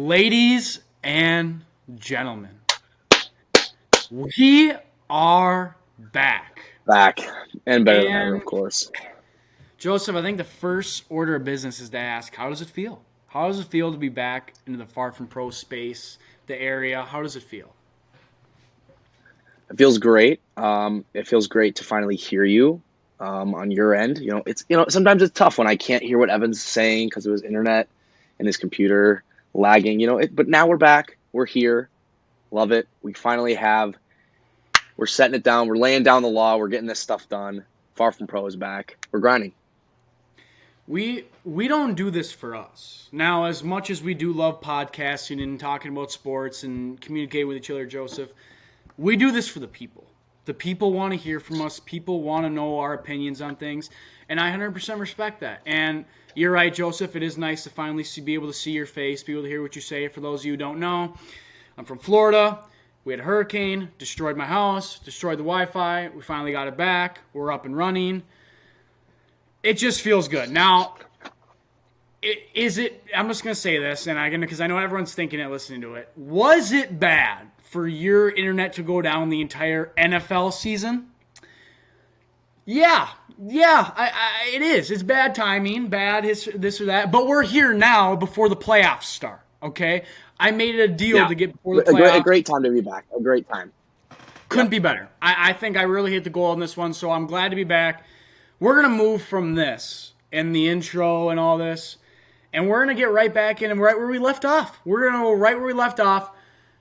Ladies and gentlemen, we are back. Back. And better than ever, of course. Joseph, I think the first order of business is to ask, how does it feel? How does it feel to be back into the Far From Pro space, the area? How does it feel? It feels great. It feels great to finally hear you on your end. Sometimes it's tough when I can't hear what Evan's saying because of his internet and his computer lagging. But now we're back. We're here. Love it. We're setting it down. We're laying down the law. We're getting this stuff done. Far From Pro is back. We're grinding. We don't do this for us. Now, as much as we do love podcasting and talking about sports and communicating with each other, Joseph, we do this for the people. The people want to hear from us. People want to know our opinions on things, and I 100% respect that. And you're right, Joseph. It is nice to finally be able to see your face, be able to hear what you say. For those of you who don't know, I'm from Florida. We had a hurricane, destroyed my house, destroyed the Wi-Fi. We finally got it back. We're up and running. It just feels good. Now, I'm just going to say this, because I know everyone's thinking it, listening to it. Was it bad for your internet to go down the entire NFL season? Yeah, it is. It's bad timing, this or that. But we're here now before the playoffs start, okay? I made it a deal to get before the playoffs. A great time to be back. A great time. Couldn't be better. I think I really hit the goal on this one, so I'm glad to be back. We're going to move from this and the intro and all this, and we're going to get right back in and right where we left off. We're going to go right where we left off,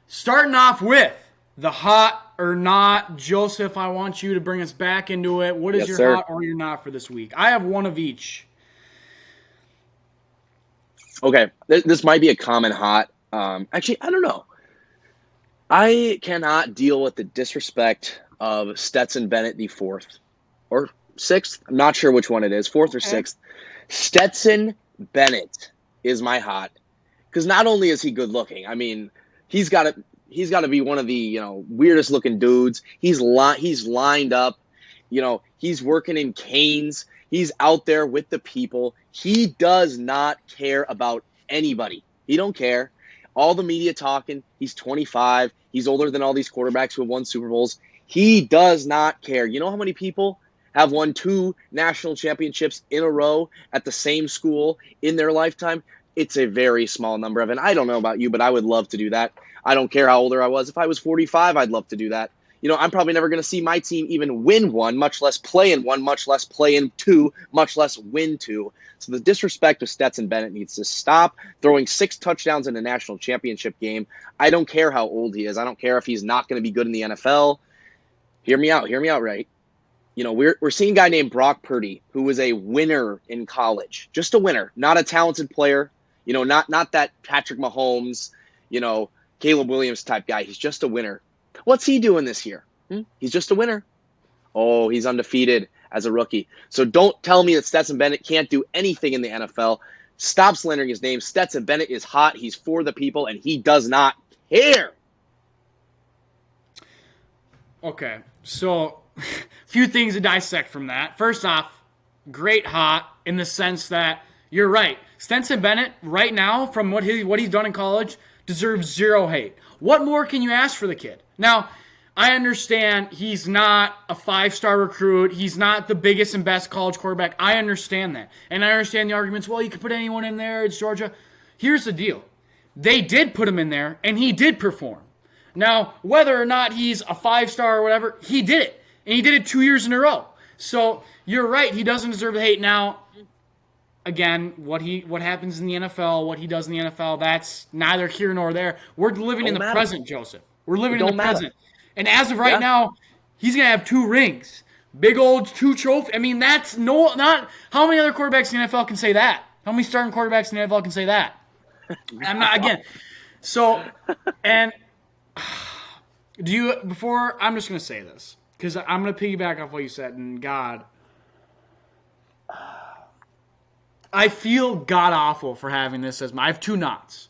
starting off with the hot or not. Joseph, I want you to bring us back into it. What is your hot or your not for this week? I have one of each. Okay, this might be a common hot. Actually, I don't know. I cannot deal with the disrespect of Stetson Bennett, the fourth or sixth. I'm not sure which one it is, fourth or sixth. Stetson Bennett is my hot because not only is he good looking, I mean, he's got to be one of the weirdest looking dudes. He's lined up, he's working in canes. He's out there with the people. He does not care about anybody. He don't care. All the media talking. He's 25. He's older than all these quarterbacks who have won Super Bowls. He does not care. You know how many people have won 2 national championships in a row at the same school in their lifetime? It's a very small number of, and I don't know about you, but I would love to do that. I don't care how older I was. If I was 45, I'd love to do that. I'm probably never going to see my team even win one, much less play in one, much less play in 2, much less win 2. So the disrespect of Stetson Bennett needs to stop. Throwing 6 touchdowns in a national championship game. I don't care how old he is. I don't care if he's not going to be good in the NFL. Hear me out, right? We're seeing a guy named Brock Purdy, who was a winner in college. Just a winner, not a talented player. Not that Patrick Mahomes, Caleb Williams type guy. He's just a winner. What's he doing this year? He's just a winner. Oh, he's undefeated as a rookie. So don't tell me that Stetson Bennett can't do anything in the NFL. Stop slandering his name. Stetson Bennett is hot. He's for the people, and he does not care. Okay, so a few things to dissect from that. First off, great hot in the sense that you're right. Stetson Bennett, right now, from what he's done in college, deserves zero hate. What more can you ask for the kid? Now, I understand he's not a 5-star recruit. He's not the biggest and best college quarterback. I understand that. And I understand the arguments, well, you can put anyone in there. It's Georgia. Here's the deal. They did put him in there, and he did perform. Now, whether or not he's a 5-star or whatever, he did it. And he did it 2 years in a row. So you're right. He doesn't deserve the hate. Now, again, what happens in the NFL, what he does in the NFL, that's neither here nor there. We're living in the present, Joseph. We're living in the present. And as of right now, he's going to have 2 rings. Big old 2 trophies. I mean, that's not how many other quarterbacks in the NFL can say that? How many starting quarterbacks in the NFL can say that? I'm not, again. So, and I'm just going to say this, because I'm going to piggyback off what you said, and God, I feel god-awful for having this as I have 2 knots.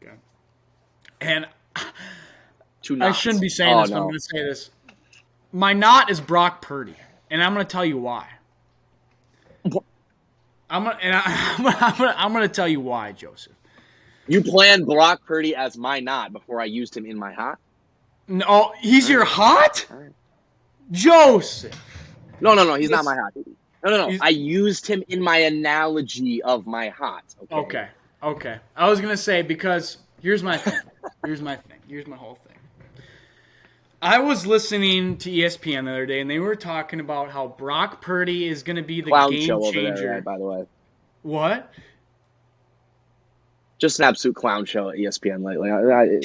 Okay. And 2 knots. I shouldn't be saying this, but I'm going to say this. My knot is Brock Purdy, and I'm going to tell you why. I'm going to tell you why, Joseph. You planned Brock Purdy as my not before I used him in my hot? No, he's your hot? All right. Joseph. No. He's not my hot. No. He's- I used him in my analogy of my hot. Okay. I was going to say, because here's my thing. Here's my whole thing. I was listening to ESPN the other day, and they were talking about how Brock Purdy is going to be the Clown game show changer. over there, right, by the way. What? Just an absolute clown show at ESPN lately.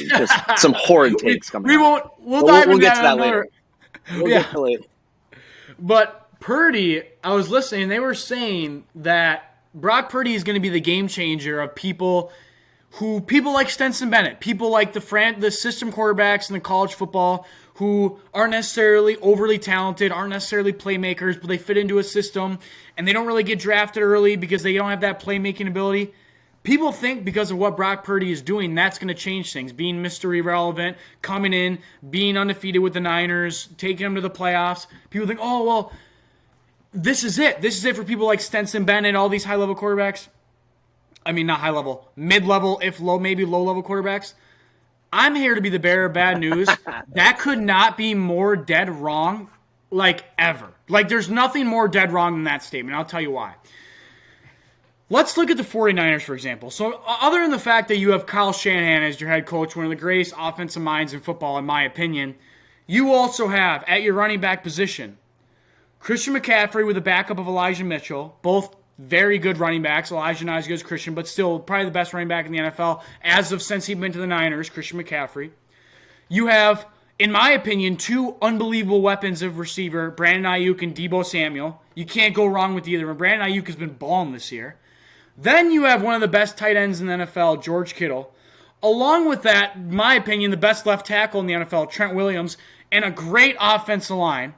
Just some horrid takes coming We out. won't. We'll dive into get to that another- later. We'll get to it later. But Purdy, I was listening, they were saying that Brock Purdy is going to be the game changer of people like Stetson Bennett, people like the system quarterbacks in the college football who aren't necessarily overly talented, aren't necessarily playmakers, but they fit into a system and they don't really get drafted early because they don't have that playmaking ability. People think because of what Brock Purdy is doing, that's going to change things. Being Mr. Irrelevant, coming in, being undefeated with the Niners, taking them to the playoffs. People think, oh, well, this is it. This is it for people like Stetson Bennett, all these high-level quarterbacks. I mean, not high-level, mid-level, if low, maybe low-level quarterbacks. I'm here to be the bearer of bad news. That could not be more dead wrong, like, ever. Like, there's nothing more dead wrong than that statement. I'll tell you why. Let's look at the 49ers, for example. So other than the fact that you have Kyle Shanahan as your head coach, one of the greatest offensive minds in football, in my opinion, you also have, at your running back position, Christian McCaffrey with a backup of Elijah Mitchell, both very good running backs. Elijah not as good as Christian, but still probably the best running back in the NFL as of since he went to the Niners, Christian McCaffrey. You have, in my opinion, two unbelievable weapons of receiver, Brandon Ayuk and Deebo Samuel. You can't go wrong with either. Brandon Ayuk has been balling this year. Then you have one of the best tight ends in the NFL, George Kittle. Along with that, in my opinion, the best left tackle in the NFL, Trent Williams, and a great offensive line.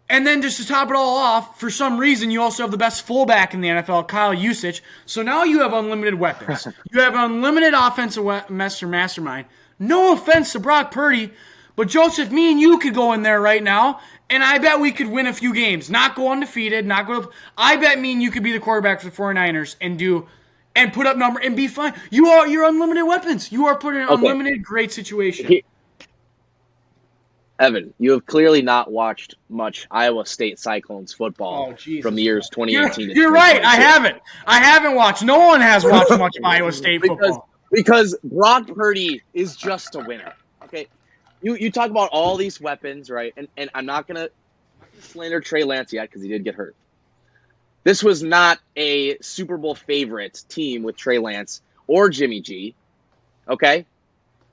And then just to top it all off, for some reason, you also have the best fullback in the NFL, Kyle Juszczyk. So now you have unlimited weapons. You have unlimited offensive mastermind. No offense to Brock Purdy, but Joseph, me and you could go in there right now, and I bet we could win a few games. Not go undefeated, I bet me and you could be the quarterback for the 49ers and put up number and be fine. You're unlimited weapons. You are put in an unlimited great situation. Evan, you have clearly not watched much Iowa State Cyclones football from the years 2018 to 2022. You're right. I haven't watched. No one has watched much Iowa State football. Because Brock Purdy is just a winner. Okay, you talk about all these weapons, right? And I'm not gonna slander Trey Lance yet because he did get hurt. This was not a Super Bowl favorite team with Trey Lance or Jimmy G. Okay,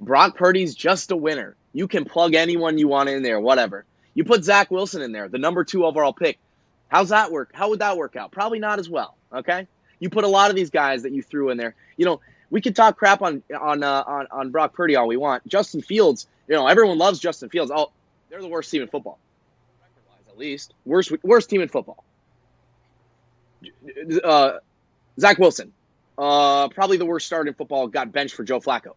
Brock Purdy's just a winner. You can plug anyone you want in there, whatever. You put Zach Wilson in there, the number 2 overall pick. How's that work? How would that work out? Probably not as well. Okay, you put a lot of these guys that you threw in there. You know, we can talk crap on Brock Purdy all we want. Justin Fields, you know, everyone loves Justin Fields. Oh, they're the worst team in football, record-wise at least. Worst team in football. Zach Wilson, probably the worst start in football. Got benched for Joe Flacco.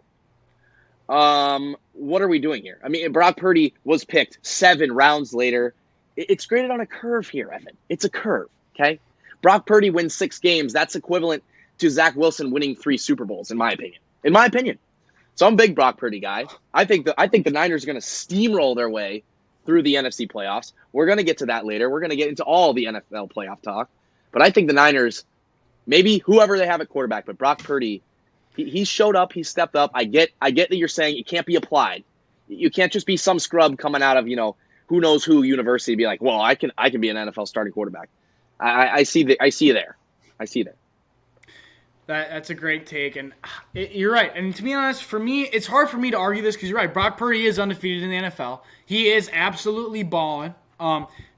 What are we doing here? I mean, Brock Purdy was picked 7 rounds later. It's graded on a curve here, Evan. It's a curve, okay? Brock Purdy wins 6 games. That's equivalent to Zach Wilson winning 3 Super Bowls, in my opinion. In my opinion. So I'm a big Brock Purdy guy. I think the Niners are going to steamroll their way through the NFC playoffs. We're going to get to that later. We're going to get into all the NFL playoff talk. But I think the Niners, maybe whoever they have at quarterback, but Brock Purdy, he showed up. He stepped up. I get that you're saying it can't be applied. You can't just be some scrub coming out of, you know, who knows who university and be like, well, I can be an NFL starting quarterback. I see you there. That's a great take, and you're right. And to be honest, for me, it's hard for me to argue this because you're right. Brock Purdy is undefeated in the NFL. He is absolutely balling,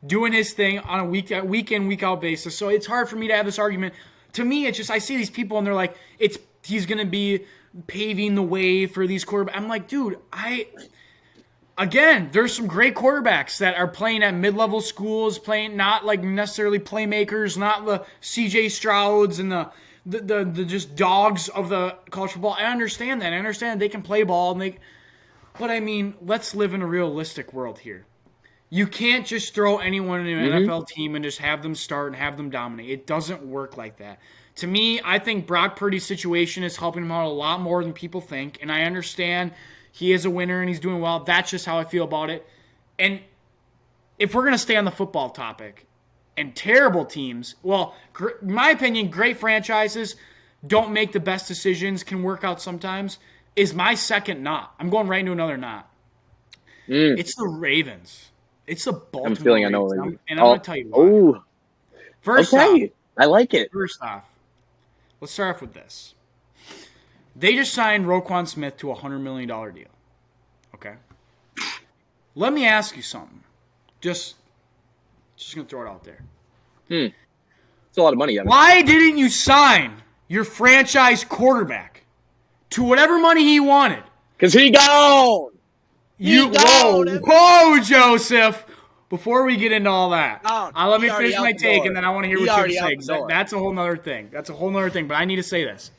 doing his thing on a week in, week out basis. So it's hard for me to have this argument. To me, it's just I see these people and they're like, he's going to be paving the way for these quarterbacks. I'm like, dude, Again, there's some great quarterbacks that are playing at mid-level schools, playing not like necessarily playmakers, not the C.J. Strouds and the just dogs of the college football. I understand that. I understand they can play ball, but I mean, let's live in a realistic world here. You can't just throw anyone in an NFL team and just have them start and have them dominate. It doesn't work like that. To me, I think Brock Purdy's situation is helping him out a lot more than people think, and I understand he is a winner and he's doing well. That's just how I feel about it. And if we're going to stay on the football topic, and terrible teams, well, in my opinion, great franchises don't make the best decisions, can work out sometimes, is my second not. I'm going right into another not. It's the Ravens. It's the Baltimore I'm feeling Ravens. I know. And I'm going to tell you why. Oh, First okay. off, I like it. First off, let's start off with this. They just signed Roquan Smith to a $100 million deal. Okay? Let me ask you something. Just going to throw it out there. It's a lot of money. Why didn't you sign your franchise quarterback to whatever money he wanted? Because he gone. Whoa, Joseph. Before we get into all that, let me finish my take, and then I want to hear what you have to say. That's a whole nother thing. But I need to say this.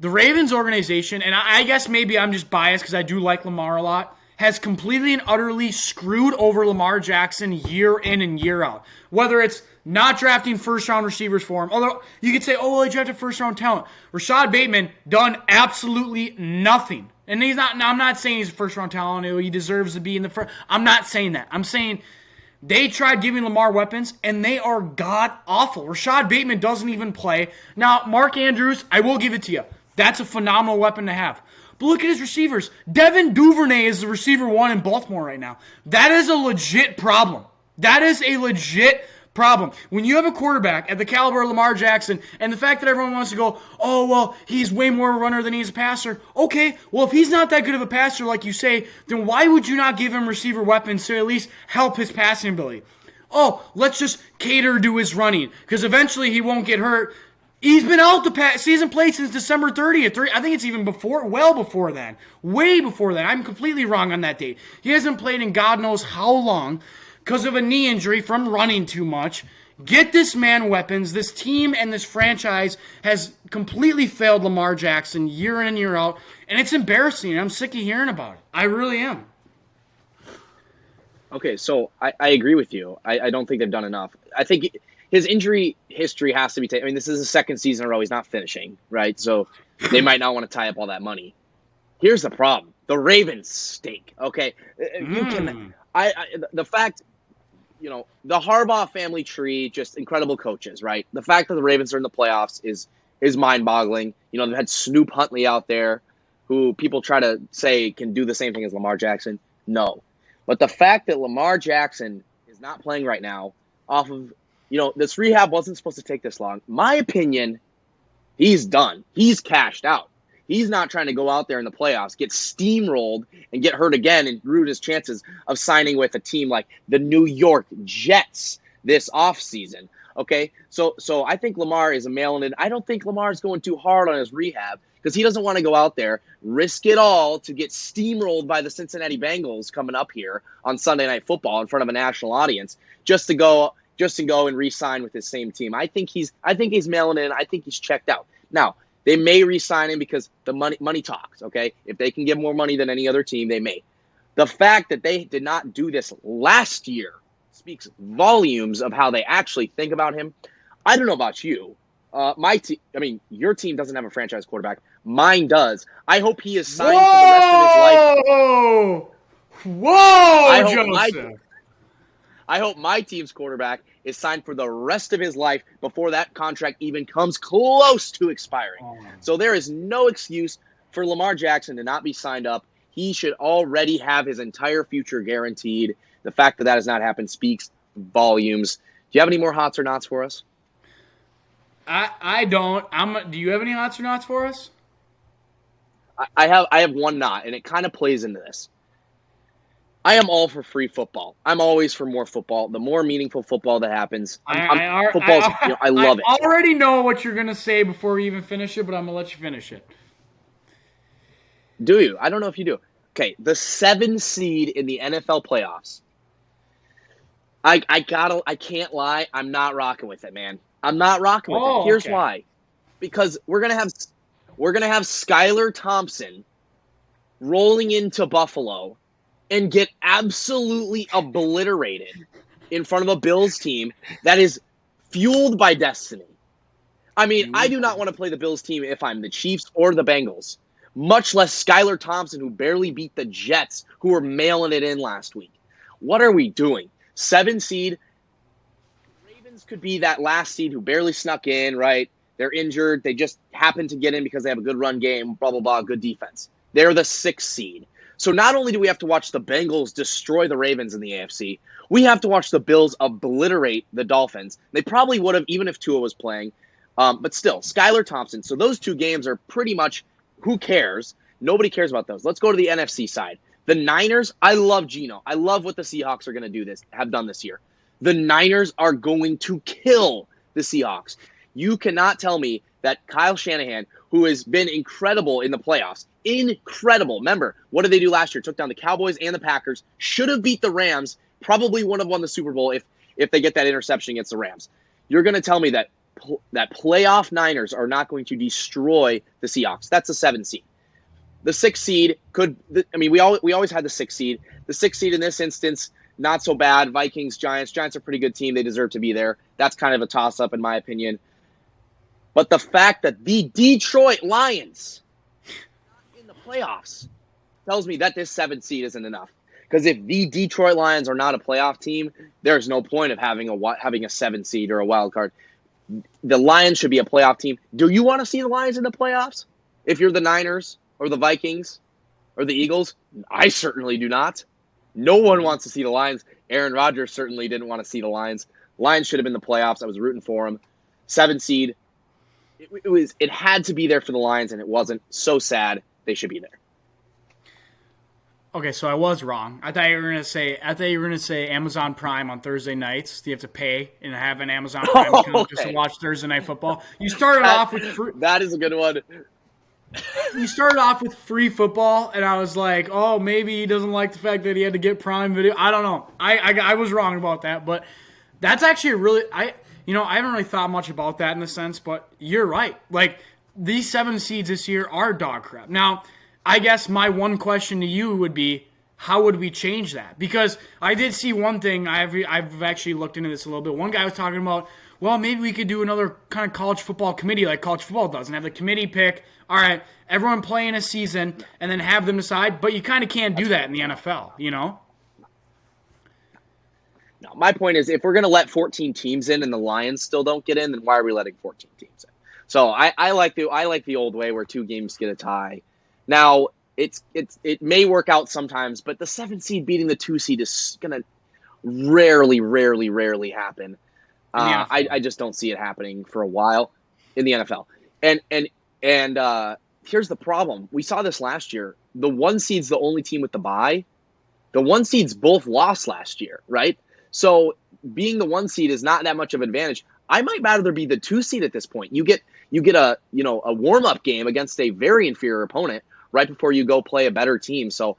The Ravens organization, and I guess maybe I'm just biased because I do like Lamar a lot, has completely and utterly screwed over Lamar Jackson year in and year out. Whether it's not drafting first-round receivers for him, although you could say, oh, well, he drafted first-round talent. Rashad Bateman done absolutely nothing. And I'm not saying he's a first-round talent. He deserves to be in the first. I'm not saying that. I'm saying they tried giving Lamar weapons, and they are god-awful. Rashad Bateman doesn't even play. Now, Mark Andrews, I will give it to you. That's a phenomenal weapon to have. But look at his receivers. Devin Duvernay is the receiver one in Baltimore right now. That is a legit problem. When you have a quarterback at the caliber of Lamar Jackson, and the fact that everyone wants to go, oh, well, he's way more a runner than he's a passer. Okay, well, if he's not that good of a passer like you say, then why would you not give him receiver weapons to at least help his passing ability? Oh, let's just cater to his running, because eventually he won't get hurt. He's been out the season played since December 30th. I think it's even well before then. Way before that. I'm completely wrong on that date. He hasn't played in God knows how long because of a knee injury from running too much. Get this man weapons. This team and this franchise has completely failed Lamar Jackson year in and year out, and it's embarrassing. I'm sick of hearing about it. I really am. Okay, so I agree with you. I don't think they've done enough. I think his injury history has to be taken. I mean, this is the second season in a row he's not finishing, right? So they might not want to tie up all that money. Here's the problem. The Ravens stink, okay? The fact, the Harbaugh family tree, just incredible coaches, right? The fact that the Ravens are in the playoffs is mind-boggling. They've had Snoop Huntley out there who people try to say can do the same thing as Lamar Jackson. No. But the fact that Lamar Jackson is not playing right now off of this rehab wasn't supposed to take this long. My opinion, he's done. He's cashed out. He's not trying to go out there in the playoffs, get steamrolled, and get hurt again and ruin his chances of signing with a team like the New York Jets this offseason. Okay? So I think Lamar is a mail-in. I don't think Lamar is going too hard on his rehab because he doesn't want to go out there, risk it all to get steamrolled by the Cincinnati Bengals coming up here on Sunday Night Football in front of a national audience just to go and re-sign with his same team. I think he's mailing in. I think he's checked out. Now, they may re-sign him because the money talks, okay? If they can give more money than any other team, they may. The fact that they did not do this last year speaks volumes of how they actually think about him. I don't know about you. Your team doesn't have a franchise quarterback. Mine does. I hope he is signed for the rest of his life. Whoa, Joseph. I hope my team's quarterback is signed for the rest of his life before that contract even comes close to expiring. So there is no excuse for Lamar Jackson to not be signed up. He should already have his entire future guaranteed. The fact that has not happened speaks volumes. Do you have any more hots or nots for us? I don't. Do you have any hots or nots for us? I have one knot, and it kind of plays into this. I am all for free football. I'm always for more football. The more meaningful football that happens, I love it. I already know what you're going to say before we even finish it, but I'm going to let you finish it. Do you? I don't know if you do. Okay, the 7 seed in the NFL playoffs. I can't lie. I'm not rocking with it, man. I'm not rocking with it. Here's why. Because we're gonna have Skylar Thompson rolling into Buffalo and get absolutely obliterated in front of a Bills team that is fueled by destiny. I mean, I do not want to play the Bills team if I'm the Chiefs or the Bengals, much less Skylar Thompson, who barely beat the Jets, who were mailing it in last week. What are we doing? 7 seed. Ravens could be that last seed who barely snuck in, right? They're injured. They just happen to get in because they have a good run game, blah, blah, blah, good defense. They're the 6th seed. So not only do we have to watch the Bengals destroy the Ravens in the AFC, we have to watch the Bills obliterate the Dolphins. They probably would have, even if Tua was playing. But still, Skylar Thompson. So those 2 games are pretty much, who cares? Nobody cares about those. Let's go to the NFC side. The Niners, I love Geno. I love what the Seahawks are going to have done this year. The Niners are going to kill the Seahawks. You cannot tell me that Kyle Shanahan, who has been incredible in the playoffs, incredible. Remember, what did they do last year? Took down the Cowboys and the Packers. Should have beat the Rams. Probably would have won the Super Bowl if they get that interception against the Rams. You're going to tell me that playoff Niners are not going to destroy the Seahawks. That's a 7 seed. The 6th seed we always had the 6th seed. The 6th seed in this instance, not so bad. Vikings, Giants. Giants are a pretty good team. They deserve to be there. That's kind of a toss-up in my opinion. But the fact that the Detroit Lions are not in the playoffs tells me that this 7th seed isn't enough. Because if the Detroit Lions are not a playoff team, there's no point of having a 7 seed or a wild card. The Lions should be a playoff team. Do you want to see the Lions in the playoffs? If you're the Niners or the Vikings or the Eagles? I certainly do not. No one wants to see the Lions. Aaron Rodgers certainly didn't want to see the Lions. Lions should have been the playoffs. I was rooting for them. 7 seed. It had to be there for the Lions, and it wasn't. So sad. They should be there. Okay, so I was wrong. I thought you were gonna say Amazon Prime on Thursday nights. You have to pay and have an Amazon Prime account just to watch Thursday Night Football. You started off with that is a good one. You started off with free football, and I was like, oh, maybe he doesn't like the fact that he had to get Prime Video. I don't know. I was wrong about that, but that's actually I haven't really thought much about that in the sense, but you're right. Like, these 7 seeds this year are dog crap. Now, I guess my one question to you would be, how would we change that? Because I did see one thing. I've actually looked into this a little bit. One guy was talking about, well, maybe we could do another kind of college football committee like college football does and have the committee pick, all right, everyone play in a season and then have them decide. But you kind of can't do that in the NFL, you know? No, my point is, if we're going to let 14 teams in and the Lions still don't get in, then why are we letting 14 teams in? So I like the old way where 2 games get a tie. Now, it may work out sometimes, but the 7 seed beating the 2 seed is going to rarely happen. I just don't see it happening for a while in the NFL. And here's the problem. We saw this last year. The 1 seed's the only team with the bye. The 1 seeds both lost last year, right? So being the 1 seed is not that much of an advantage. I might rather be the 2 seed at this point. You get a warm-up game against a very inferior opponent right before you go play a better team. So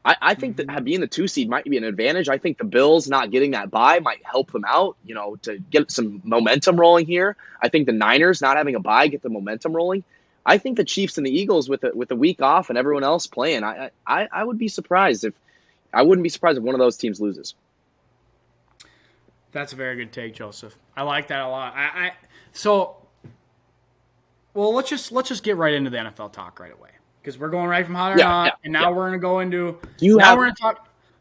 I think that being the 2 seed might be an advantage. I think the Bills not getting that bye might help them out, to get some momentum rolling here. I think the Niners not having a bye get the momentum rolling. I think the Chiefs and the Eagles with a week off and everyone else playing, I would be surprised if one of those teams loses. That's a very good take, Joseph. I like that a lot. Let's just get right into the NFL talk right away. Because we're going right from hot or not, and now we're going to go into.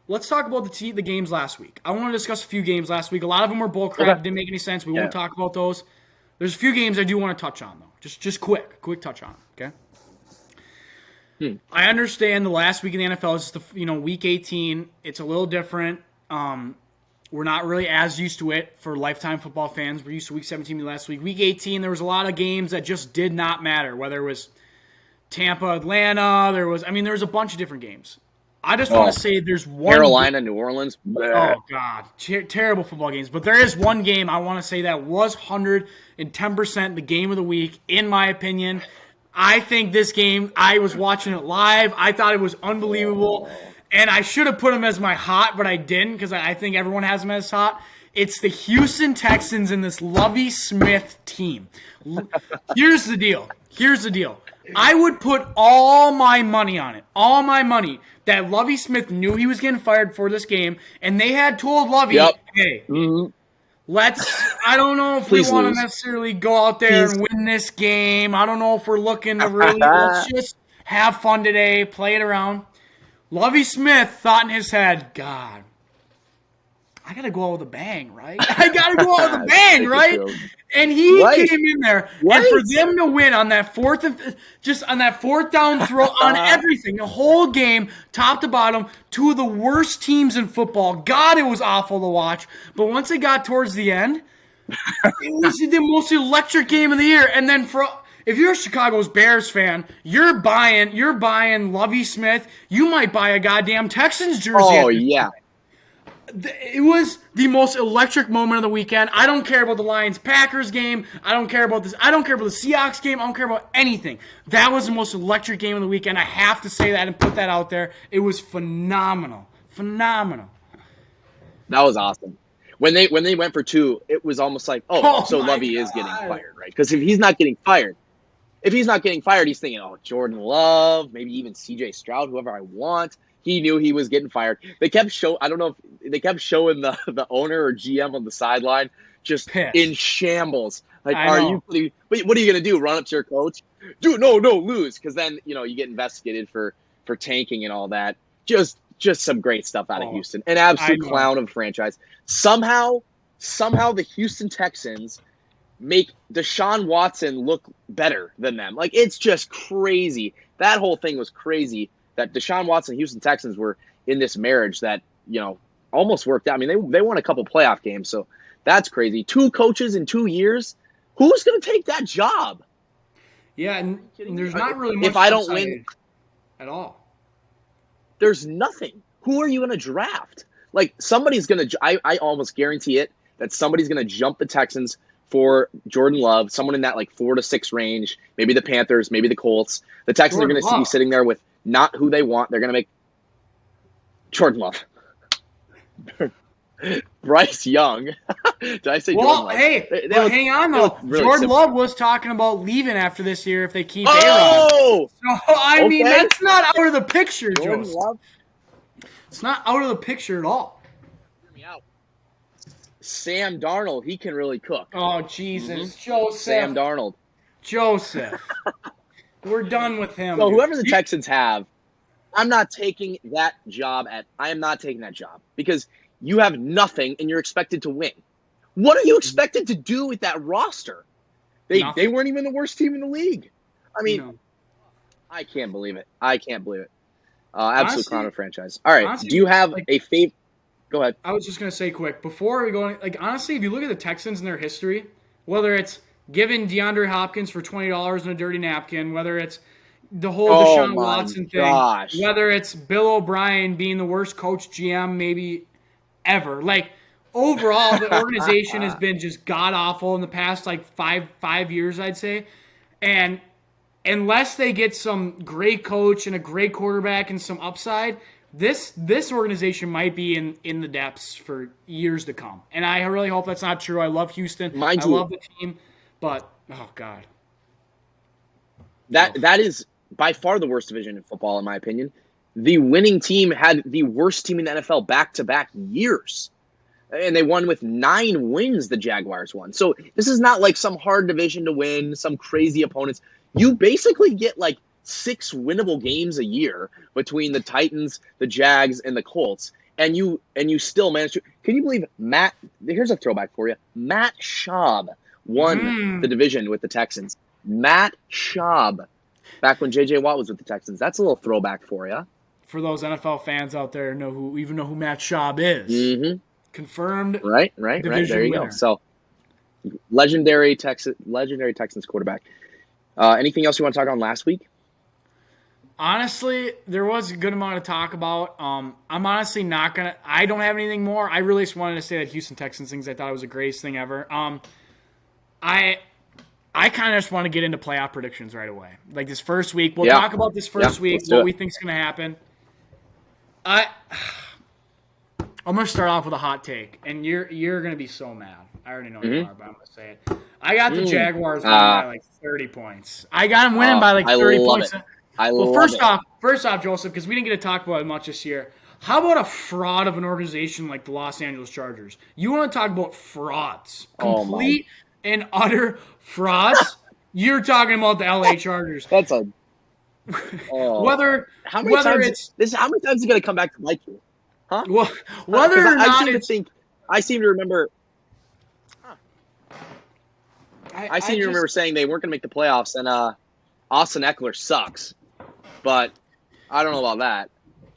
Let's talk about the games last week. I want to discuss a few games last week. A lot of them were bull crap. Okay. Didn't make any sense. We won't talk about those. There's a few games I do want to touch on though. Just quick touch on. Okay. I understand the last week in the NFL is week 18. It's a little different. We're not really as used to it for lifetime football fans. We're used to week 17 last week. Week 18, there was a lot of games that just did not matter, whether it was Tampa, Atlanta. There was a bunch of different games. I just want to say there's one. Carolina, New Orleans. Oh, God. Terrible football games. But there is one game I want to say that was 110% the game of the week, in my opinion. I think this game, I was watching it live. I thought it was unbelievable. And I should have put him as my hot, but I didn't because I think everyone has him as hot. It's the Houston Texans and this Lovie Smith team. Here's the deal. I would put all my money on it, that Lovie Smith knew he was getting fired for this game, and they had told Lovie, hey, I don't know if Please we want to lose. necessarily go out there Please. and win this game. I don't know if we're looking to really, let's just have fun today, play it around. Lovie Smith thought in his head, God, I got to go out with a bang, right? I got to go out with a bang, right? And he came in there, and for them to win on that fourth down throw, on everything, the whole game, top to bottom, two of the worst teams in football. God, it was awful to watch. But once it got towards the end, it was the most electric game of the year. And then if you're a Chicago's Bears fan, you're buying Lovie Smith. You might buy a goddamn Texans jersey. Oh yeah. It was the most electric moment of the weekend. I don't care about the Lions-Packers game. I don't care about this. I don't care about the Seahawks game. I don't care about anything. That was the most electric game of the weekend. I have to say that and put that out there. It was phenomenal. Phenomenal. That was awesome. When they went for two, it was almost like, so Lovie is getting fired, right? Because if he's not getting fired, he's thinking, Jordan Love, maybe even C.J. Stroud, whoever I want. He knew he was getting fired. They kept showing the owner or GM on the sideline just pissed, in shambles. Like, what are you gonna do? Run up to your coach? Dude, no, lose, because then you get investigated for tanking and all that. Just some great stuff out of Houston. An absolute clown of a franchise. Somehow the Houston Texans make Deshaun Watson look better than them. Like, it's just crazy. That whole thing was crazy. That Deshaun Watson and Houston Texans were in this marriage that, almost worked out. I mean, they won a couple playoff games, so that's crazy. 2 coaches in 2 years. Who's going to take that job? Yeah, and there's not really much if I don't win at all. There's nothing. Who are you going to draft? Like, somebody's going to – I almost guarantee it that somebody's going to jump the Texans for Jordan Love, someone in that, 4 to 6 range, maybe the Panthers, maybe the Colts. The Texans are going to be sitting there with not who they want. They're going to make Jordan Love. Bryce Young. Did I say Jordan Love? Hey, hang on, though. Really Jordan Love was talking about leaving after this year if they keep A-Rod. So, I mean, that's not out of the picture, Joseph. It's not out of the picture at all. Hear me out. Sam Darnold, he can really cook. Oh, Jesus. Joseph. Sam Darnold. Joseph. We're done with him. So whoever the Texans have, I'm not taking that job I am not taking that job because you have nothing and you're expected to win. What are you expected to do with that roster? They weren't even the worst team in the league. I mean, I can't believe it. Absolute clown of franchise. All right. Honestly, do you have a favorite? Go ahead. I was just going to say quick, before we go, honestly, if you look at the Texans and their history, whether it's giving DeAndre Hopkins for $20 in a dirty napkin, whether it's the whole Deshaun Watson thing, whether it's Bill O'Brien being the worst coach GM maybe ever. Overall, the organization has been just god-awful in the past, five years, I'd say. And unless they get some great coach and a great quarterback and some upside, this organization might be in the depths for years to come. And I really hope that's not true. I love Houston. I love the team. But, oh, God. That is by far the worst division in football, in my opinion. The winning team had the worst team in the NFL back-to-back years. And they won with 9 wins, the Jaguars won. So this is not like some hard division to win, some crazy opponents. You basically get 6 winnable games a year between the Titans, the Jags, and the Colts. And you still manage to – can you believe here's a throwback for you. Matt Schaub won the division with the Texans. Matt Schaub, back when J.J. Watt was with the Texans. That's a little throwback for you. For those NFL fans out there who even know who Matt Schaub is. Mm-hmm. Confirmed. Right. There you go. So, legendary Texans quarterback. Anything else you want to talk on last week? Honestly, there was a good amount to talk about. I'm honestly not going to – I don't have anything more. I really just wanted to say that Houston Texans things I thought it was the greatest thing ever. I kind of just want to get into playoff predictions right away. This first week. We'll talk about this first week, what we think is going to happen. I'm going to start off with a hot take, and you're going to be so mad. I already know you are, but I'm going to say it. I got the Jaguars winning by 30 points. I got them winning by 30 points. First off, Joseph, because we didn't get to talk about it much this year, How about a fraud of an organization like the Los Angeles Chargers? You want to talk about frauds? Oh my, Complete and utter frauds? You're talking about the LA Chargers. that's a oh. Whether How many whether times it's this? How many times is it gonna come back to bite you? Huh? whether Because or I not seem to it's think, I seem to remember, I seem to just remember saying they weren't gonna make the playoffs, and Austin Eckler sucks, but I don't know about that.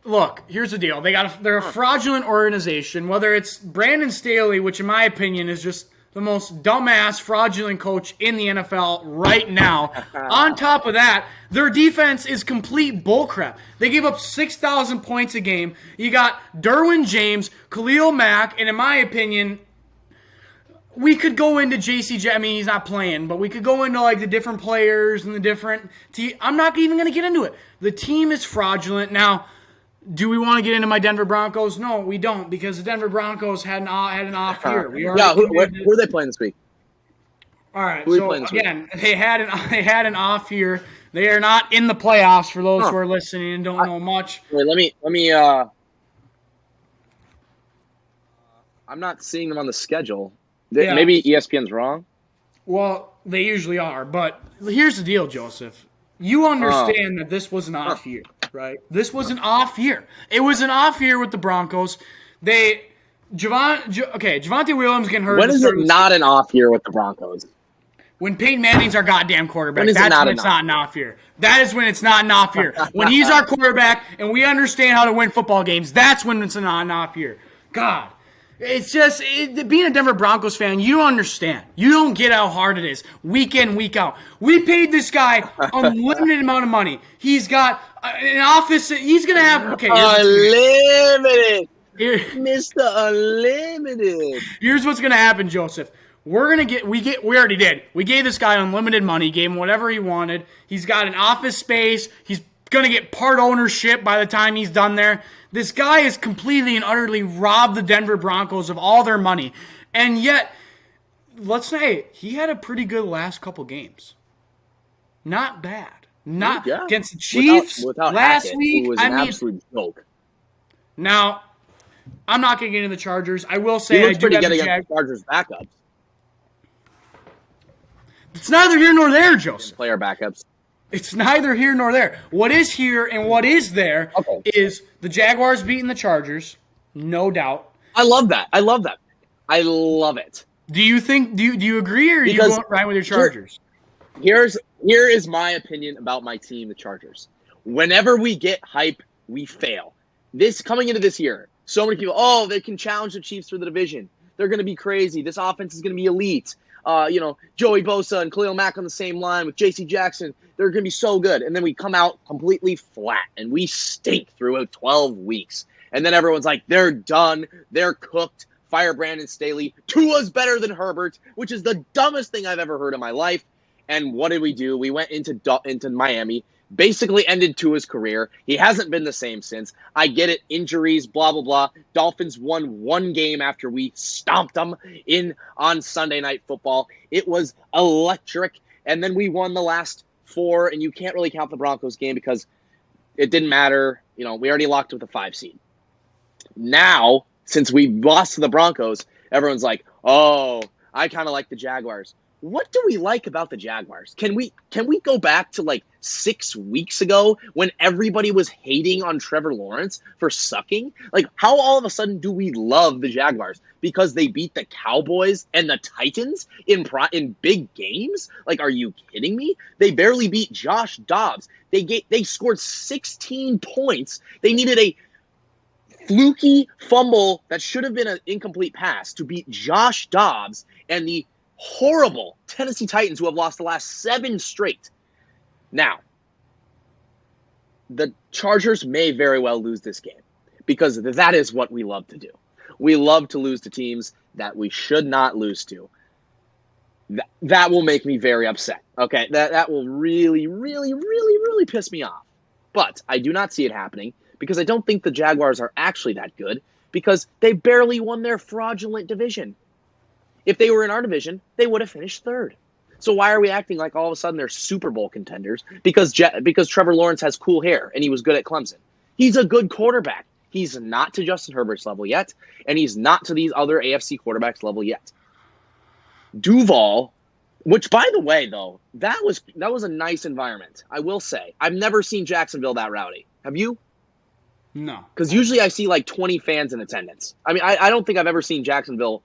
look. Here's the deal. They're a fraudulent organization. Whether it's Brandon Staley, which in my opinion is just the most dumbass fraudulent coach in the NFL right now. On top of that, their defense is complete bullcrap. They give up 6,000 points a game. You got Derwin James, Khalil Mack, and in my opinion, we could go into I mean, he's not playing, but we could go into like the different players and the different I'm not even going to get into it. The team is fraudulent. Now, do we want to get into my Denver Broncos? No, we don't, because the Denver Broncos had an off year. Who are they playing this week? All right. Who are they So playing this week? again, they had an off year. They are not in the playoffs for those who are listening and don't know much. Wait, let me. I'm not seeing them on the schedule. Yeah. Maybe ESPN's wrong. Well, they usually are, but here's the deal, Joseph. You understand that this was an off year, right? This was an off year. It was an off year with the Broncos. Javonte Williams getting hurt. When is it not an off year with the Broncos? When Peyton Manning's our goddamn quarterback, When is it that's not when it's not an off year. That is when it's not an off year. When he's our quarterback and we understand how to win football games, that's when it's not an off year. God. It's just, being a Denver Broncos fan, you don't understand. You don't get how hard it is, week in, week out. We paid this guy unlimited amount of money. He's got an office. He's going to have, Unlimited. Mr. Unlimited. Here's what's going to happen, Joseph. We already did. We gave this guy unlimited money, gave him whatever he wanted. He's got an office space. He's going to get part ownership by the time he's done there. This guy has completely and utterly robbed the Denver Broncos of all their money. And yet, let's say he had a pretty good last couple games. Not bad. Not against the Chiefs without last Hackett, week. It was an absolute joke. Now, I'm not going to get into the Chargers. I will say he looks I do pretty have good the against the Chargers backups. It's neither here nor there, Joseph. Player backups. It's neither here nor there. What is here and what is there is the Jaguars beating the Chargers, no doubt. I love that. I love it. Do you agree, or are you going right with your Chargers? Here is my opinion about my team, the Chargers. Whenever we get hype, we fail. Coming into this year, so many people, they can challenge the Chiefs for the division. They're going to be crazy. This offense is going to be elite. Joey Bosa and Khalil Mack on the same line with J.C. Jackson. They're going to be so good. And then we come out completely flat, and we stink through 12 weeks. And then everyone's like, they're done. They're cooked. Fire Brandon Staley. Tua's better than Herbert, which is the dumbest thing I've ever heard in my life. And what did we do? We went into Miami, basically ended Tua's career. He hasn't been the same since. I get it, injuries, blah, blah, blah. Dolphins won one game after we stomped them on Sunday Night Football. It was electric. And then we won the last 4, and you can't really count the Broncos game because it didn't matter. We already locked with a 5 seed. Now, since we lost to the Broncos, everyone's like, oh, I kind of like the Jaguars. What do we like about the Jaguars? Can we go back to 6 weeks ago when everybody was hating on Trevor Lawrence for sucking? How all of a sudden do we love the Jaguars? Because they beat the Cowboys and the Titans in big games? Are you kidding me? They barely beat Josh Dobbs. They scored 16 points. They needed a fluky fumble that should have been an incomplete pass to beat Josh Dobbs and the horrible Tennessee Titans, who have lost the last 7 straight. Now, the Chargers may very well lose this game because that is what we love to do. We love to lose to teams that we should not lose to. That will make me very upset. Okay, that will really, really, really, really piss me off. But I do not see it happening because I don't think the Jaguars are actually that good because they barely won their fraudulent division. If they were in our division, they would have finished 3rd. So why are we acting like all of a sudden they're Super Bowl contenders? Because Trevor Lawrence has cool hair and he was good at Clemson. He's a good quarterback. He's not to Justin Herbert's level yet, and he's not to these other AFC quarterbacks level yet. Duval, which by the way, though, that was a nice environment. I will say, I've never seen Jacksonville that rowdy. Have you? No. Because usually I see like 20 fans in attendance. I mean, I don't think I've ever seen Jacksonville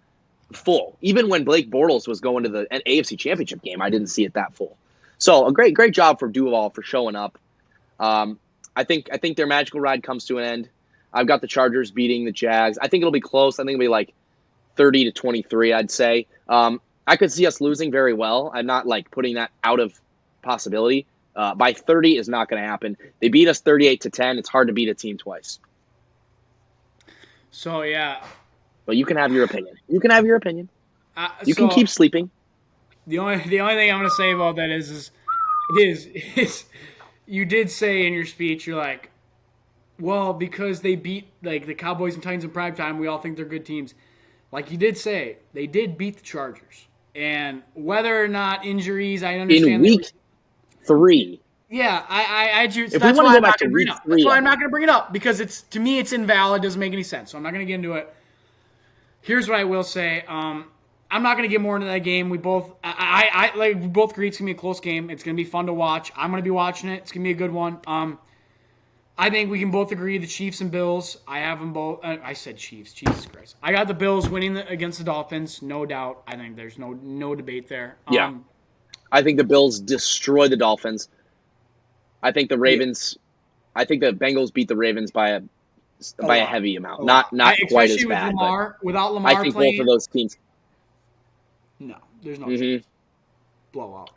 full. Even when Blake Bortles was going to the AFC Championship game, I didn't see it that full. So a great job for Duval for showing up. I think their magical ride comes to an end. I've got the Chargers beating the Jags. I think it'll be close. I think it'll be like 30-23, I'd say. I could see us losing very well. I'm not like putting that out of possibility. By 30 is not going to happen. They beat us 38-10. It's hard to beat a team twice. So, yeah. But you can have your opinion. You can can keep sleeping. The only thing I'm going to say about that is you did say in your speech, you're like, well, because they beat like the Cowboys and Titans in primetime, we all think they're good teams. Like you did say, they did beat the Chargers. And whether or not injuries, I understand. In week 3. Yeah, I do. If we want to go back to week 3. That's why I'm not going to bring it up, because to me it's invalid. Doesn't make any sense. So I'm not going to get into it. Here's what I will say. I'm not going to get more into that game. We both agree it's going to be a close game. It's going to be fun to watch. I'm going to be watching it. It's going to be a good one. I think we can both agree the Chiefs and Bills. I have them both. I said Chiefs. Jesus Christ. I got the Bills winning against the Dolphins, no doubt. I think there's no debate there. Yeah. I think the Bills destroy the Dolphins. I think the Ravens. I think the Bengals beat the Ravens by a heavy amount. Not quite as bad. Without Lamar I think playing, both of those teams. No, there's no chance. Blowout.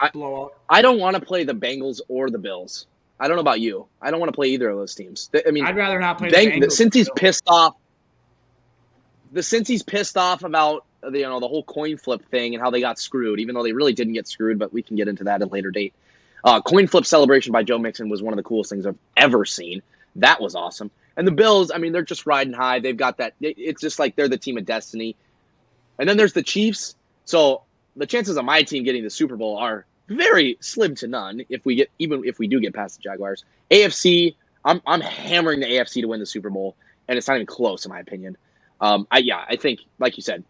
I don't want to play the Bengals or the Bills. I don't know about you. I don't want to play either of those teams. I mean, I'd rather not play the Bengals. Since he's pissed off. Since he's pissed off about the whole coin flip thing and how they got screwed, even though they really didn't get screwed, but we can get into that at a later date. Coin flip celebration by Joe Mixon was one of the coolest things I've ever seen. That was awesome. And the Bills, I mean, they're just riding high. They've got that. It's just like they're the team of destiny. And then there's the Chiefs. So the chances of my team getting the Super Bowl are very slim to none even if we do get past the Jaguars. AFC, I'm hammering the AFC to win the Super Bowl, and it's not even close in my opinion. I think, like you said,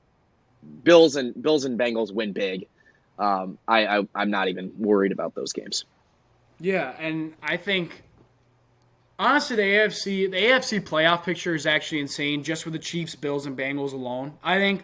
Bills and Bengals win big. I'm not even worried about those games. Yeah, and I think honestly the AFC playoff picture is actually insane just with the Chiefs, Bills, and Bengals alone. I think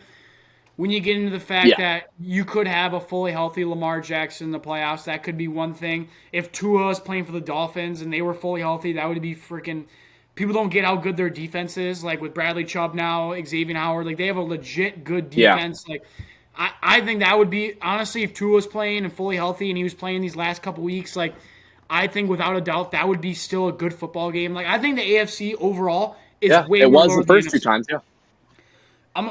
when you get into the fact that you could have a fully healthy Lamar Jackson in the playoffs, that could be one thing. If Tua is playing for the Dolphins and they were fully healthy, that would be freaking – people don't get how good their defense is. Like with Bradley Chubb now, Xavier Howard, like they have a legit good defense. Yeah. Like I think that would be – honestly, if Tua was playing and fully healthy and he was playing these last couple weeks, like I think without a doubt that would be still a good football game. Like I think the AFC overall is way more – it was the first 2 times, yeah.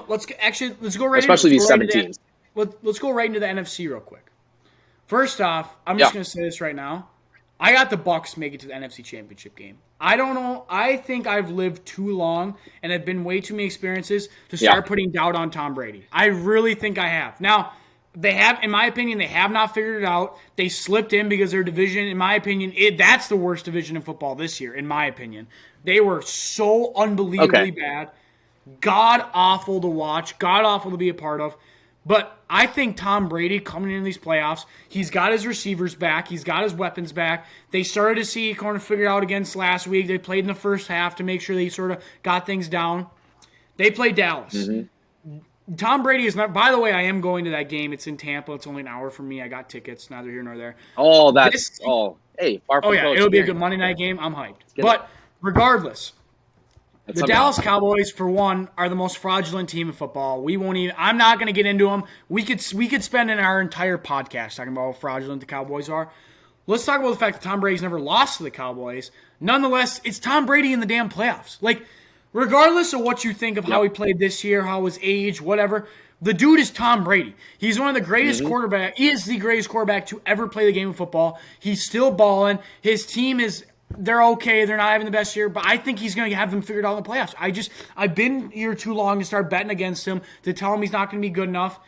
Let's go right. Especially these 7 teams. Let's go right into the NFC real quick. First off, I'm just going to say this right now. I got the Bucs make it to the NFC Championship game. I don't know. I think I've lived too long and have been way too many experiences to start putting doubt on Tom Brady. I really think I have. Now, they have, in my opinion, they have not figured it out. They slipped in because their division, in my opinion, that's the worst division in football this year, in my opinion. They were so unbelievably bad. God-awful to watch, God-awful to be a part of. But I think Tom Brady coming into these playoffs, he's got his receivers back. He's got his weapons back. They started to see kind of figure out against last week. They played in the first half to make sure they sort of got things down. They played Dallas. Mm-hmm. Tom Brady is not – by the way, I am going to that game. It's in Tampa. It's only an hour from me. I got tickets. Neither here nor there. Oh, that's – hey, far from close. It'll be a good Monday night game. I'm hyped. But regardless – the Dallas Cowboys, for one, are the most fraudulent team in football. I'm not going to get into them. We could spend our entire podcast talking about how fraudulent the Cowboys are. Let's talk about the fact that Tom Brady's never lost to the Cowboys. Nonetheless, it's Tom Brady in the damn playoffs. Like, regardless of what you think of how he played this year, how his age, whatever, the dude is Tom Brady. He's one of the greatest quarterback. He is the greatest quarterback to ever play the game of football. He's still balling. His team is. They're okay. They're not having the best year, but I think he's going to have them figured out in the playoffs. I've been here too long to start betting against him, to tell him he's not going to be good enough.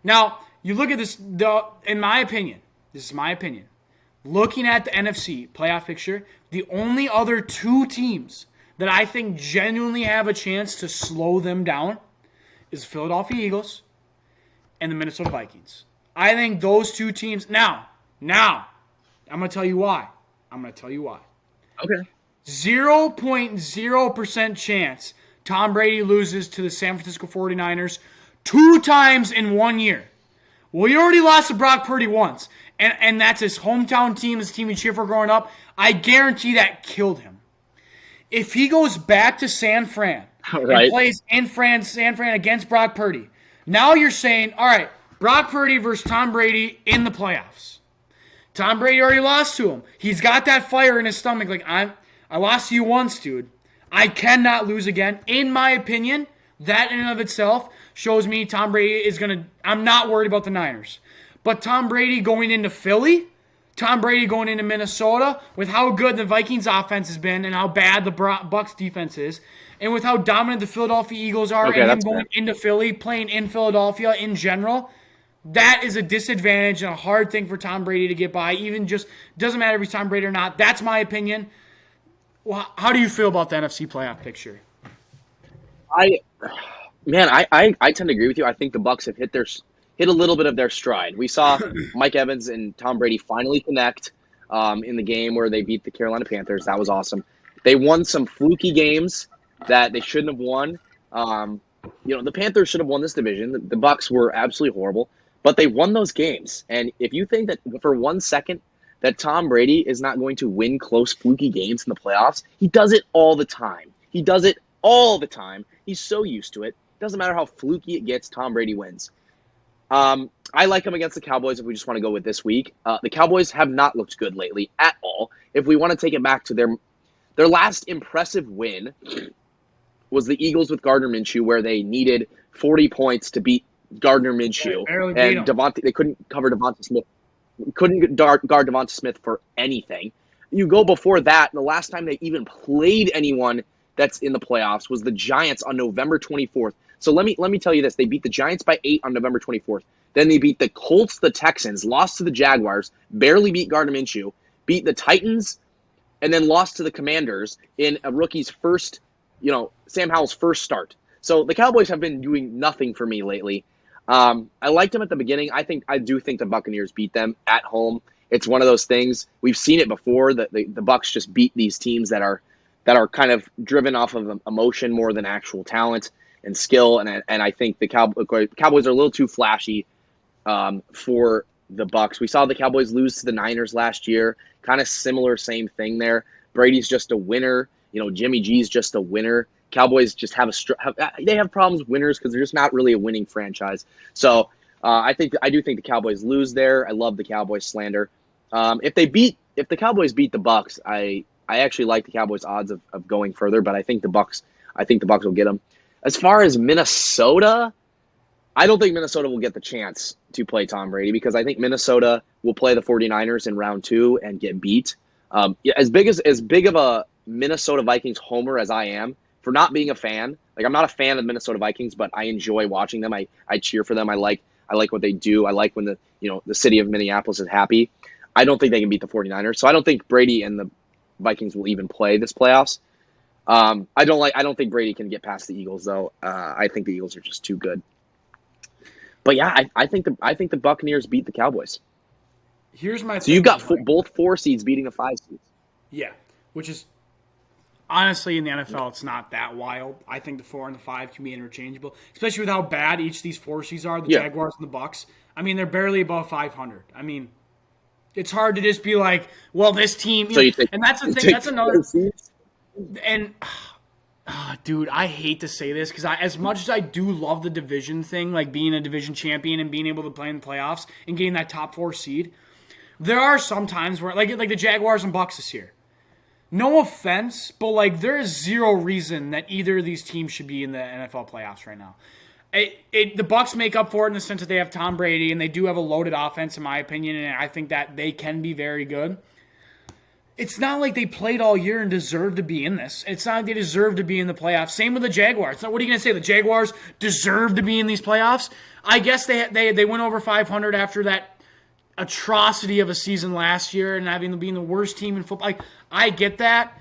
Now, you look at this, in my opinion, this is my opinion, looking at the NFC playoff picture, the only other 2 teams that I think genuinely have a chance to slow them down is Philadelphia Eagles and the Minnesota Vikings. I think those two teams. Now, I'm going to tell you why. Okay. 0.0% chance Tom Brady loses to the San Francisco 49ers 2 times in 1 year. Well, he already lost to Brock Purdy once, and that's his hometown team, his team he cheered for growing up. I guarantee that killed him. If he goes back to San Fran and plays in San Fran against Brock Purdy, now you're saying, all right, Brock Purdy versus Tom Brady in the playoffs. Tom Brady already lost to him. He's got that fire in his stomach. Like, I lost to you once, dude. I cannot lose again. In my opinion, that in and of itself shows me Tom Brady is going to – I'm not worried about the Niners. But Tom Brady going into Philly, Tom Brady going into Minnesota, with how good the Vikings offense has been and how bad the Bucs defense is, and with how dominant the Philadelphia Eagles are, and him going into Philly, playing in Philadelphia in general, that is a disadvantage and a hard thing for Tom Brady to get by. Even just – doesn't matter if he's Tom Brady or not. That's my opinion. Well, how do you feel about the NFC playoff picture? I tend to agree with you. I think the Bucs have hit a little bit of their stride. We saw Mike Evans and Tom Brady finally connect in the game where they beat the Carolina Panthers. That was awesome. They won some fluky games that they shouldn't have won. The Panthers should have won this division. The Bucs were absolutely horrible, but they won those games. And if you think that for 1 second that Tom Brady is not going to win close, fluky games in the playoffs, he does it all the time. He's so used to it. Doesn't matter how fluky it gets, Tom Brady wins. I like him against the Cowboys if we just want to go with this week. The Cowboys have not looked good lately at all. If we want to take it back to their last impressive win was the Eagles with Gardner Minshew, where they needed 40 points to beat Gardner Minshew. And they couldn't cover Devonta Smith. Couldn't guard Devonta Smith for anything. You go before that, and the last time they even played anyone that's in the playoffs was the Giants on November 24th. So let me tell you this. They beat the Giants by 8 on November 24th. Then they beat the Colts, the Texans, lost to the Jaguars, barely beat Gardner Minshew, beat the Titans, and then lost to the Commanders in a rookie's first, Sam Howell's first start. So the Cowboys have been doing nothing for me lately. I liked them at the beginning. I do think the Buccaneers beat them at home. It's one of those things. We've seen it before that the Bucs just beat these teams that are kind of driven off of emotion more than actual talent and skill. And I think the Cowboys are a little too flashy for the Bucs. We saw the Cowboys lose to the Niners last year. Kind of similar, same thing there. Brady's just a winner. Jimmy G's just a winner. Cowboys just have problems with winners because they're just not really a winning franchise. So I do think the Cowboys lose there. I love the Cowboys slander. If the Cowboys beat the Bucs, I actually like the Cowboys' odds of going further, but I think the Bucs will get them. As far as Minnesota, I don't think Minnesota will get the chance to play Tom Brady because I think Minnesota will play the 49ers in round 2 and get beat. As big of a Minnesota Vikings homer as I am, for not being a fan, like I'm not a fan of the Minnesota Vikings, but I enjoy watching them. I cheer for them. I like what they do. I like when the city of Minneapolis is happy. I don't think they can beat the 49ers. So I don't think Brady and the Vikings will even play this playoffs. I don't think Brady can get past the Eagles though. I think the Eagles are just too good. But yeah, I think the Buccaneers beat the Cowboys. Here's my. So you've got both 4 seeds beating the 5 seeds. Yeah, which is. Honestly, in the NFL, it's not that wild. I think the 4 and the 5 can be interchangeable, especially with how bad each of these 4 seeds are, the Jaguars and the Bucs. I mean, they're barely above 500. I mean, it's hard to just be like, well, this team. And that's the thing. That's another. And, dude, I hate to say this because as much as I do love the division thing, like being a division champion and being able to play in the playoffs and getting that top 4 seed, there are some times where, like the Jaguars and Bucs this year. No offense, but there is zero reason that either of these teams should be in the NFL playoffs right now. The Bucs make up for it in the sense that they have Tom Brady and they do have a loaded offense, in my opinion, and I think that they can be very good. It's not like they played all year and deserve to be in this. It's not like they deserve to be in the playoffs. Same with the Jaguars. What are you going to say? The Jaguars deserve to be in these playoffs? I guess they went over 500 after that atrocity of a season last year and being the worst team in football. I get that.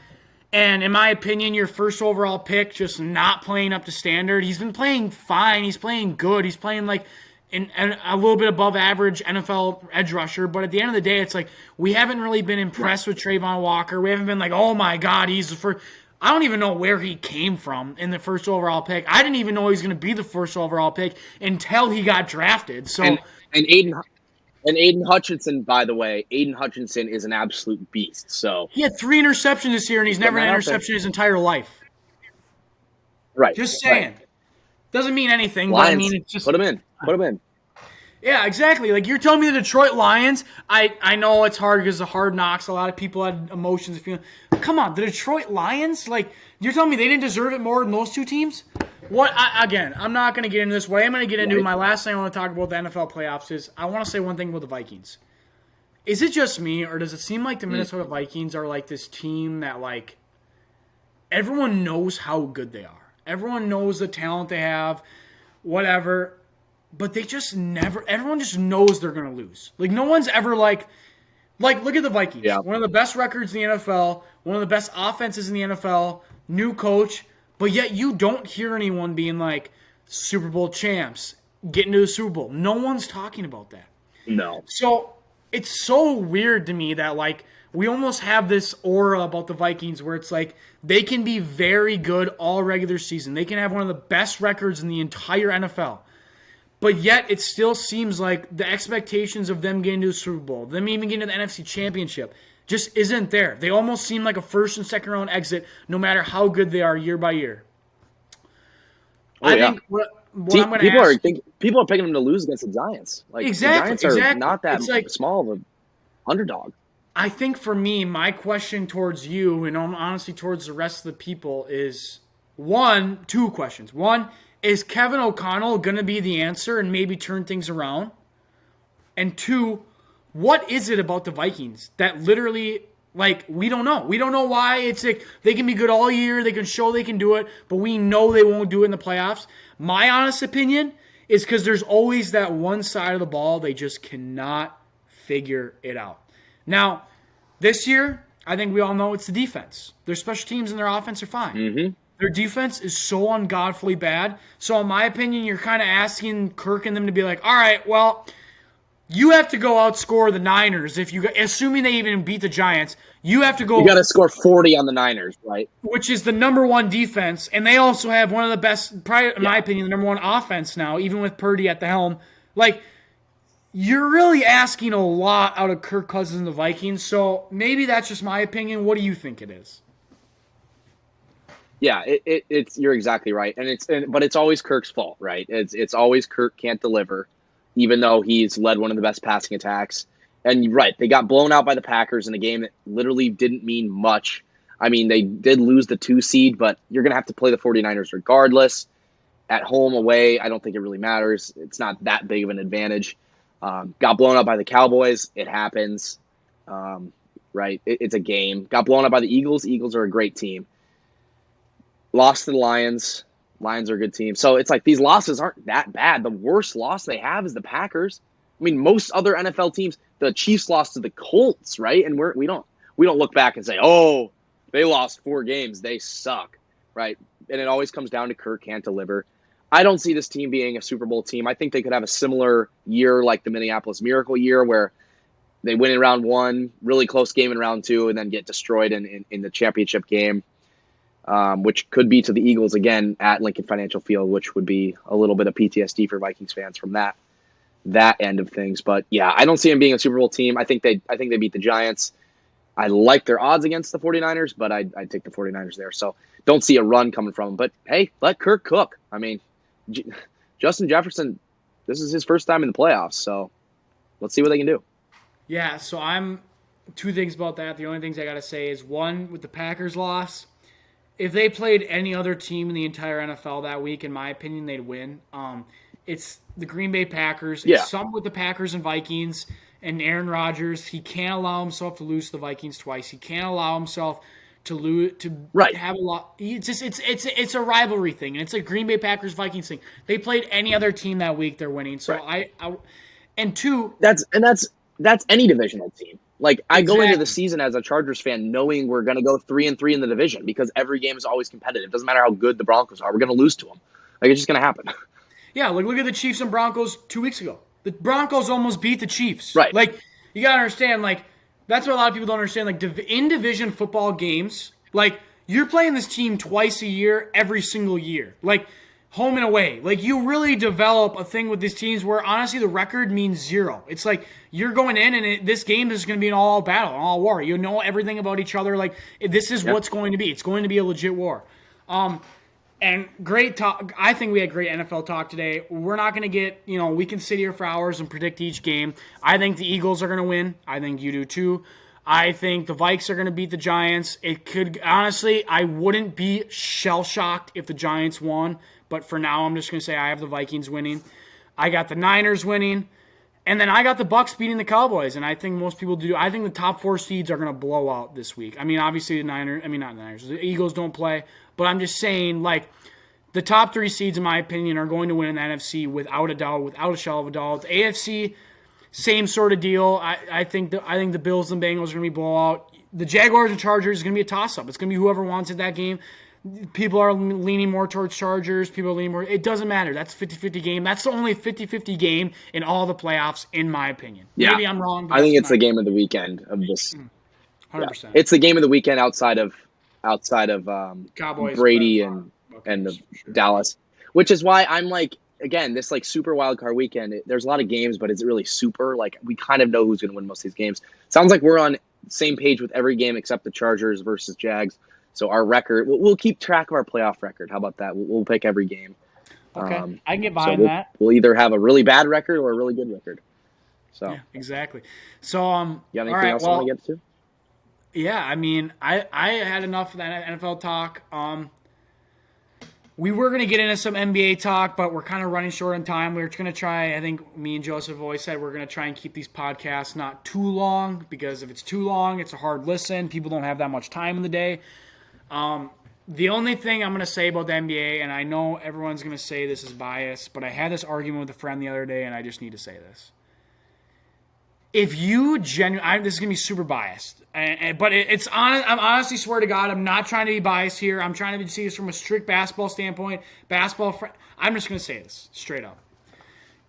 And in my opinion, your first overall pick just not playing up to standard. He's been playing fine. He's playing good. He's playing like a little bit above average NFL edge rusher. But at the end of the day, it's like we haven't really been impressed with Trayvon Walker. We haven't been like, oh my God, he's the first. I don't even know where he came from in the first overall pick. I didn't even know he was going to be the first overall pick until he got drafted. So and Aiden Hutchinson, by the way, Aiden Hutchinson is an absolute beast. So he had 3 interceptions this year, and he's never had an interception his entire life. Right. Just saying. Right. Doesn't mean anything, Lions, but I mean, it's just. Put him in. Put him in. Yeah, exactly. Like you're telling me the Detroit Lions. I know it's hard because of Hard Knocks. A lot of people had emotions and feelings. Come on, the Detroit Lions. Like you're telling me they didn't deserve it more than those 2 teams? What? Again, I'm not going to get into this. What I'm going to get into my last thing I want to talk about the NFL playoffs is I want to say one thing about the Vikings. Is it just me, or does it seem like the Minnesota Vikings are like this team that like everyone knows how good they are, everyone knows the talent they have, whatever. But they just never. Everyone just knows they're going to lose. Like no one's ever like look at the Vikings. Yeah. One of the best records in the NFL. One of the best offenses in the NFL. New coach. But yet you don't hear anyone being like Super Bowl champs, getting to the Super Bowl. No one's talking about that. No. So it's so weird to me that like we almost have this aura about the Vikings where it's like they can be very good all regular season. They can have one of the best records in the entire NFL. But yet, it still seems like the expectations of them getting to the Super Bowl, them even getting to the NFC Championship, just isn't there. They almost seem like a first and second round exit, no matter how good they are year by year. I think what I'm going to ask... People are picking them to lose against the Giants. Like, exactly. The Giants are not that small of an underdog. I think for me, my question towards you, and honestly towards the rest of the people, is 2 questions. One, is Kevin O'Connell going to be the answer and maybe turn things around? And 2, what is it about the Vikings that literally, like, we don't know. We don't know why. It's like they can be good all year. They can show they can do it, but we know they won't do it in the playoffs. My honest opinion is because there's always that one side of the ball they just cannot figure it out. Now, this year, I think we all know it's the defense. Their special teams and their offense are fine. Mm-hmm. Their defense is so ungodly bad. So, in my opinion, you're kind of asking Kirk and them to be like, all right, well, you have to go outscore the Niners. Assuming they even beat the Giants, you have to go. You got to score 40 on the Niners, right? Which is the number 1 defense. And they also have one of the best, probably, in my opinion, the number 1 offense now, even with Purdy at the helm. Like, you're really asking a lot out of Kirk Cousins and the Vikings. So, maybe that's just my opinion. What do you think it is? Yeah, it's you're exactly right, but it's always Kirk's fault, right? It's always Kirk can't deliver, even though he's led one of the best passing attacks. And you're right, they got blown out by the Packers in a game that literally didn't mean much. I mean, they did lose the 2 seed, but you're gonna have to play the 49ers regardless. At home, away, I don't think it really matters. It's not that big of an advantage. Got blown out by the Cowboys. It happens, right? It's a game. Got blown out by the Eagles. Eagles are a great team. Lost to the Lions. Lions are a good team. So it's like these losses aren't that bad. The worst loss they have is the Packers. I mean, most other NFL teams, the Chiefs lost to the Colts, right? And we don't look back and say, oh, they lost 4 games. They suck, right? And it always comes down to Kirk can't deliver. I don't see this team being a Super Bowl team. I think they could have a similar year like the Minneapolis Miracle year where they win in round 1, really close game in round 2, and then get destroyed in the championship game. Which could be to the Eagles again at Lincoln Financial Field, which would be a little bit of PTSD for Vikings fans from that end of things. But yeah, I don't see them being a Super Bowl team. I think they beat the Giants. I like their odds against the 49ers, but I'd take the 49ers there. So don't see a run coming from them. But hey, let Kirk cook. I mean, Justin Jefferson, this is his first time in the playoffs, so let's see what they can do. Yeah, so I'm 2 things about that. The only things I got to say is 1, with the Packers loss, if they played any other team in the entire NFL that week, in my opinion, they'd win. It's the Green Bay Packers. Yeah. It's something with the Packers and Vikings and Aaron Rodgers. He can't allow himself to lose to the Vikings twice. He can't allow himself to have a lot. It's a rivalry thing, and it's a Green Bay Packers Vikings thing. They played any other team that week, they're winning. So right. and 2, that's any divisional team. Like, I go into the Exactly. season as a Chargers fan knowing we're going to go 3-3 in the division because every game is always competitive. Doesn't matter how good the Broncos are. We're going to lose to them. Like, it's just going to happen. Yeah, like look at the Chiefs and Broncos 2 weeks ago. The Broncos almost beat the Chiefs. Right. Like you gotta understand, like that's what a lot of people don't understand. Like in division football games, like you're playing this team twice a year, every single year, like home and away. Like you really develop a thing with these teams where honestly the record means zero. It's like you're going in and this game is going to be an all battle, an all war. You know everything about each other. Like this is what's going to be. It's going to be a legit war. And great talk. I think we had great NFL talk today. We're not going to get, we can sit here for hours and predict each game. I think the Eagles are going to win. I think you do too. I think the Vikes are going to beat the Giants. It could, honestly, I wouldn't be shell-shocked if the Giants won. But for now, I'm just going to say I have the Vikings winning. I got the Niners winning. And then I got the Bucks beating the Cowboys. And I think most people do. I think the top 4 seeds are going to blow out this week. I mean, obviously not the Niners. The Eagles don't play. But I'm just saying, like, the top 3 seeds, in my opinion, are going to win in the NFC without a doubt, without a shell of a doubt. The AFC, same sort of deal. I think the Bills and Bengals are going to be blowout. The Jaguars and Chargers is going to be a toss-up. It's going to be whoever wants it that game. People are leaning more towards Chargers. People are leaning more. It doesn't matter. That's a 50-50 game. That's the only 50-50 game in all the playoffs, in my opinion. Yeah. Maybe I'm wrong. I think it's the game of the weekend of this. 100%. Yeah. It's the game of the weekend outside of Cowboys, Brady and the sure. Dallas, which is why I'm like, again, this like super wild card weekend. There's a lot of games, but it's really super. Like we kind of know who's going to win most of these games. Sounds like we're on the same page with every game except the Chargers versus Jags. So our record, we'll keep track of our playoff record. How about that? We'll pick every game. Okay, I can get behind that. We'll either have a really bad record or a really good record. So yeah, exactly. So you have anything else you want to get to? Yeah, I mean, I had enough of that NFL talk. We were going to get into some NBA talk, but we're kind of running short on time. We were going to try, I think me and Joseph have always said we're going to try and keep these podcasts not too long, because if it's too long, it's a hard listen. People don't have that much time in the day. The only thing I'm going to say about the NBA, and I know everyone's going to say this is biased, but I had this argument with a friend the other day, and I just need to say this. If you this is going to be super biased, but it's honest. I'm honestly swear to God, I'm not trying to be biased here. I'm trying to see this from a strict basketball standpoint. I'm just going to say this straight up.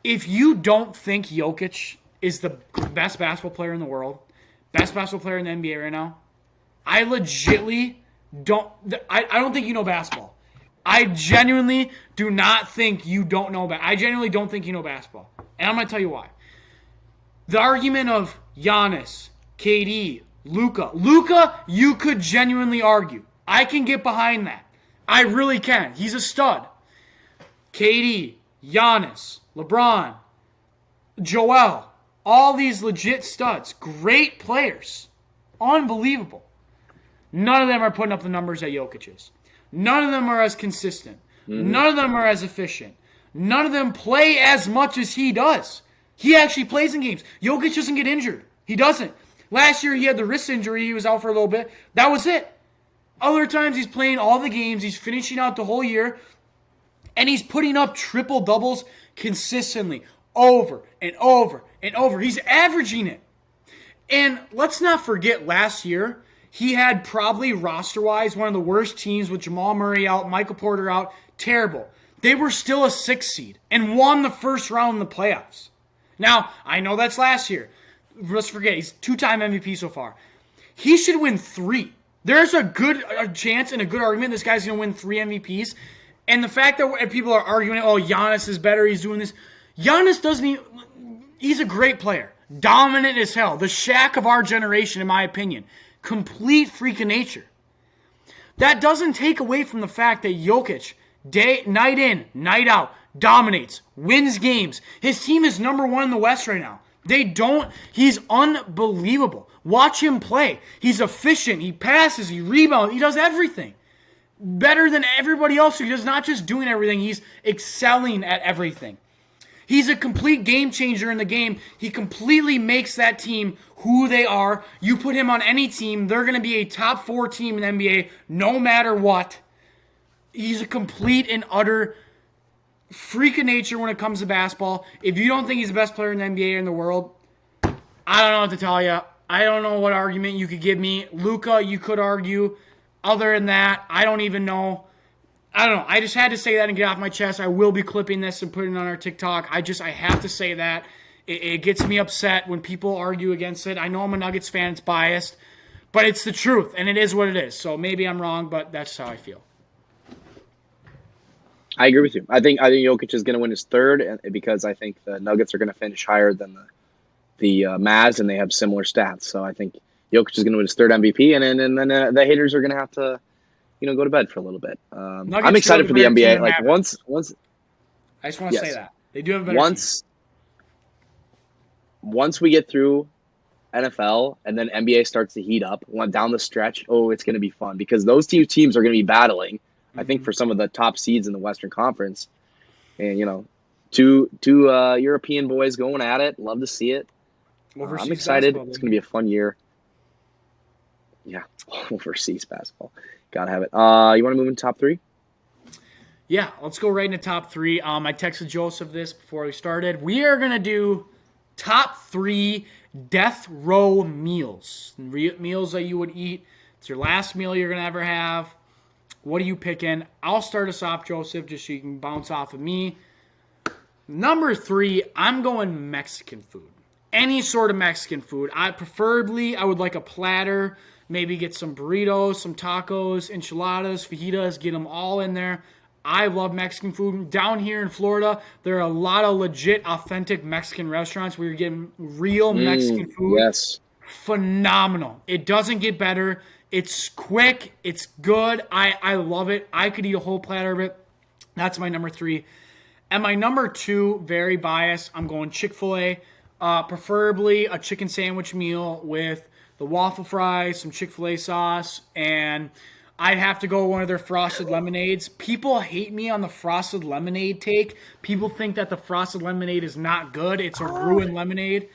If you don't think Jokic is the best basketball player in the world, best basketball player in the NBA right now, I legitly don't. I don't think you know basketball. I genuinely do not think you don't know. I genuinely don't think you know basketball, and I'm going to tell you why. The argument of Giannis, KD, Luka, you could genuinely argue. I can get behind that. I really can. He's a stud. KD, Giannis, LeBron, Joel, all these legit studs. Great players. Unbelievable. None of them are putting up the numbers that Jokic is. None of them are as consistent. Mm-hmm. None of them are as efficient. None of them play as much as he does. He actually plays in games. Jokic doesn't get injured. He doesn't. Last year, he had the wrist injury. He was out for a little bit. That was it. Other times, he's playing all the games. He's finishing out the whole year. And he's putting up triple-doubles consistently over and over and over. He's averaging it. And let's not forget last year, he had probably roster-wise one of the worst teams with Jamal Murray out, Michael Porter out. Terrible. They were still a 6 seed and won the first round in the playoffs. Now, I know that's last year. Let's forget, he's 2-time MVP so far. He should win 3. There's a good chance and a good argument this guy's going to win 3 MVPs. And the fact that people are arguing, oh, Giannis is better, he's doing this. Giannis he's a great player. Dominant as hell. The Shaq of our generation, in my opinion. Complete freak of nature. That doesn't take away from the fact that Jokic, night in, night out, dominates, wins games. His team is number 1 in the West right now. He's unbelievable. Watch him play. He's efficient. He passes. He rebounds. He does everything. Better than everybody else. He's not just doing everything. He's excelling at everything. He's a complete game changer in the game. He completely makes that team who they are. You put him on any team, they're going to be a top 4 team in the NBA no matter what. He's a complete and utter freak of nature when it comes to basketball. If you don't think he's the best player in the NBA or in the world, I don't know what to tell you. I don't know what argument you could give me. Luca, you could argue. Other than that, I don't even know. I don't know. I just had to say that and get off my chest. I will be clipping this and putting it on our TikTok. I have to say that. It gets me upset when people argue against it. I know I'm a Nuggets fan. It's biased. But it's the truth, and it is what it is. So maybe I'm wrong, but that's how I feel. I agree with you. I think Jokic is going to win his third because I think the Nuggets are going to finish higher than the Mavs, and they have similar stats. So I think Jokic is going to win his third MVP, and then the haters are going to have to, go to bed for a little bit. I'm excited for the NBA. Like once, I just want to say that they do have a better team. Once we get through NFL and then NBA starts to heat up down the stretch, it's going to be fun because those two teams are going to be battling. I think for some of the top seeds in the Western Conference, and two European boys going at it. Love to see it. I'm excited. It's going to be a fun year. Yeah, overseas basketball. Gotta have it. You want to move into top three? Yeah, let's go right into top three. I texted Joseph this before we started. We are going to do top three death row meals. Meals that you would eat. It's your last meal you're going to ever have. What are you picking? I'll start us off, Joseph, just so you can bounce off of me. Number three, I'm going Mexican food. Any sort of Mexican food. I would like a platter. Maybe get some burritos, some tacos, enchiladas, fajitas. Get them all in there. I love Mexican food. Down here in Florida, there are a lot of legit, authentic Mexican restaurants where you're getting real Mexican food. Yes. Phenomenal. It doesn't get better. It's quick. It's good. I love it. I could eat a whole platter of it. That's my number three. And my number two, very biased, I'm going Chick-fil-A. Preferably a chicken sandwich meal with the waffle fries, some Chick-fil-A sauce, and I'd have to go one of their frosted lemonades. People hate me on the frosted lemonade take. People think that the frosted lemonade is not good. It's a ruined lemonade.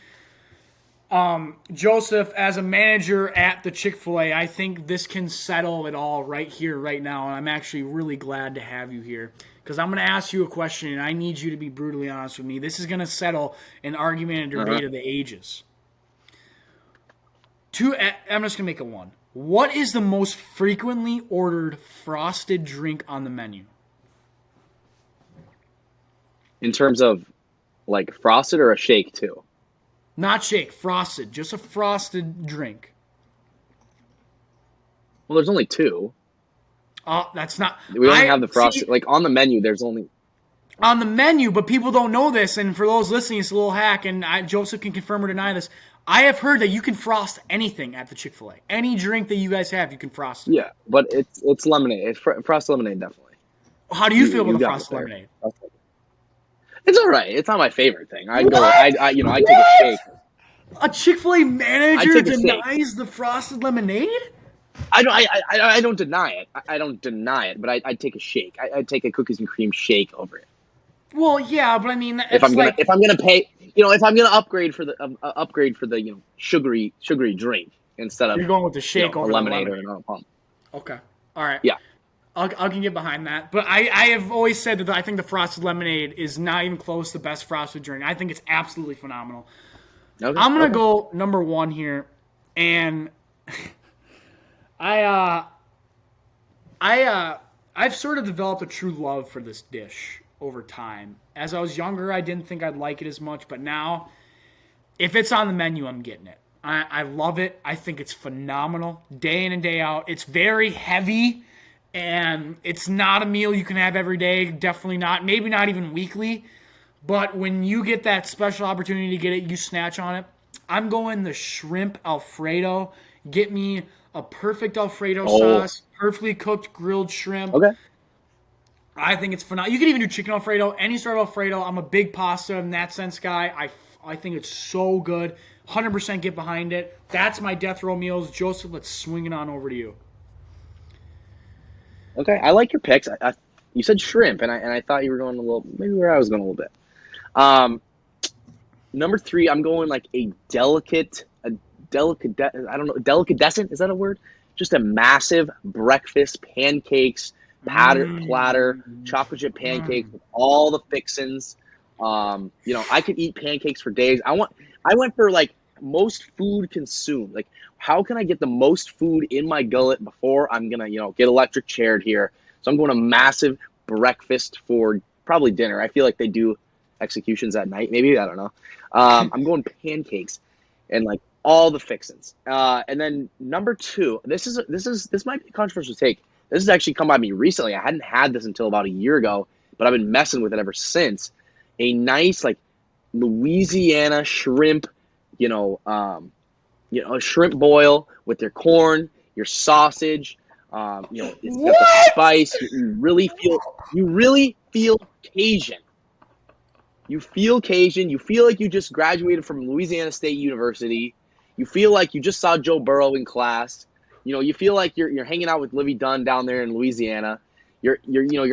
Joseph, as a manager at the Chick-fil-A, I think this can settle it all right here, right now, and I'm actually really glad to have you here because I'm going to ask you a question, and I need you to be brutally honest with me. This is going to settle an argument and debate of the ages. I'm just going to make it one. What is the most frequently ordered frosted drink on the menu? In terms of, like, frosted or a shake, too? Not shake, frosted. Just a frosted drink. Well, there's only two. That's not... We only have the frosted... like, on the menu, there's only... On the menu, but people don't know this, and for those listening, it's a little hack, and Joseph can confirm or deny this. I have heard that you can frost anything at the Chick-fil-A. Any drink that you guys have, you can frost it. Yeah, but it's lemonade. It's frosted lemonade, definitely. How do you feel about the frosted lemonade? It's all right. It's not my favorite thing. I take a shake. A Chick-fil-A manager denies the frosted lemonade? I don't deny it. I don't deny it, but I'd take a shake. I'd take a cookies and cream shake over it. Well, yeah, but I mean, if I'm gonna pay, if I'm gonna upgrade for the sugary drink instead of you're going with the shake over a lemonade or a pump. Okay, all right. Yeah. I can get behind that. But I have always said that I think the frosted lemonade is not even close to the best frosted drink. I think it's absolutely phenomenal. Okay, I'm going to go number one here. And I've sort of developed a true love for this dish over time. As I was younger, I didn't think I'd like it as much. But now, if it's on the menu, I'm getting it. I love it. I think it's phenomenal. Day in and day out. It's very heavy. And it's not a meal you can have every day. Definitely not. Maybe not even weekly. But when you get that special opportunity to get it, you snatch on it. I'm going the shrimp Alfredo. Get me a perfect Alfredo sauce. Perfectly cooked grilled shrimp. Okay. I think it's phenomenal. You can even do chicken Alfredo. Any sort of Alfredo. I'm a big pasta in that sense guy. I think it's so good. 100% get behind it. That's my death row meals. Joseph, let's swing it on over to you. Okay, I like your picks. You said shrimp, and I thought you were going maybe where I was going a little bit. Number three, I'm going like a delicatessen. Is that a word? Just a massive breakfast, pancakes, platter, chocolate chip pancakes with all the fixins. I could eat pancakes for days. I went for like most food consumed. Like, how can I get the most food in my gullet before I'm gonna, get electric chaired here? So I'm going a massive breakfast for probably dinner. I feel like they do executions at night. Maybe I don't know. I'm going pancakes and like all the fixins. And then number two, this might be a controversial take. This has actually come by me recently. I hadn't had this until about a year ago, but I've been messing with it ever since. A nice like Louisiana shrimp, a shrimp boil with their corn, your sausage. It's got the spice. You really feel Cajun. You feel Cajun. You feel like you just graduated from Louisiana State University. You feel like you just saw Joe Burrow in class. You feel like you're hanging out with Livy Dunn down there in Louisiana. You're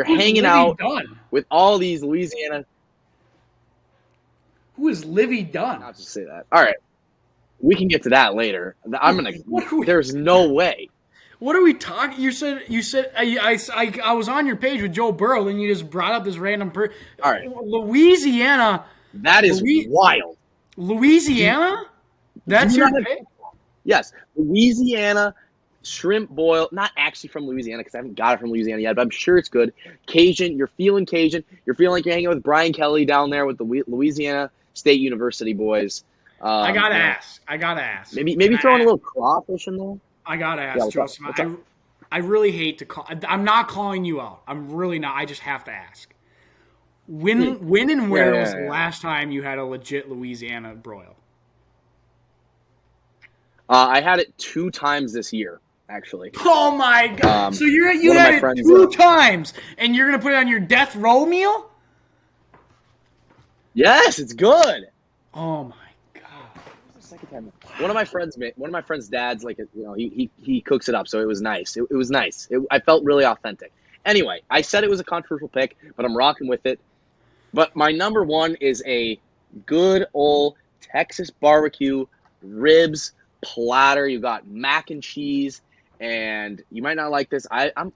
hanging out with all these Louisiana. Who is Livy Dunn? Not to say that. All right, we can get to that later. There's no way. What are we talking? You said I was on your page with Joe Burrow, and you just brought up this random person. All right, Louisiana. That is wild. Louisiana. That's your pick? Yes, Louisiana shrimp boil. Not actually from Louisiana because I haven't got it from Louisiana yet, but I'm sure it's good. Cajun. You're feeling Cajun. You're feeling like you're hanging with Brian Kelly down there with the Louisiana State University boys. I gotta ask. Maybe throwing a little crawfish in there. I gotta ask, Joseph. I really hate to call. I'm not calling you out. I'm really not. I just have to ask. When and where was the last time you had a legit Louisiana broil? I had it 2 times this year, actually. Oh my god! So you had it 2 times, and you're gonna put it on your death row meal? Yes, it's good. Oh my god! Second time. One of my friends' dads, like he cooks it up, so it was nice. It was nice. I felt really authentic. Anyway, I said it was a controversial pick, but I'm rocking with it. But my number one is a good old Texas barbecue ribs platter. You got mac and cheese, and you might not like this. I'm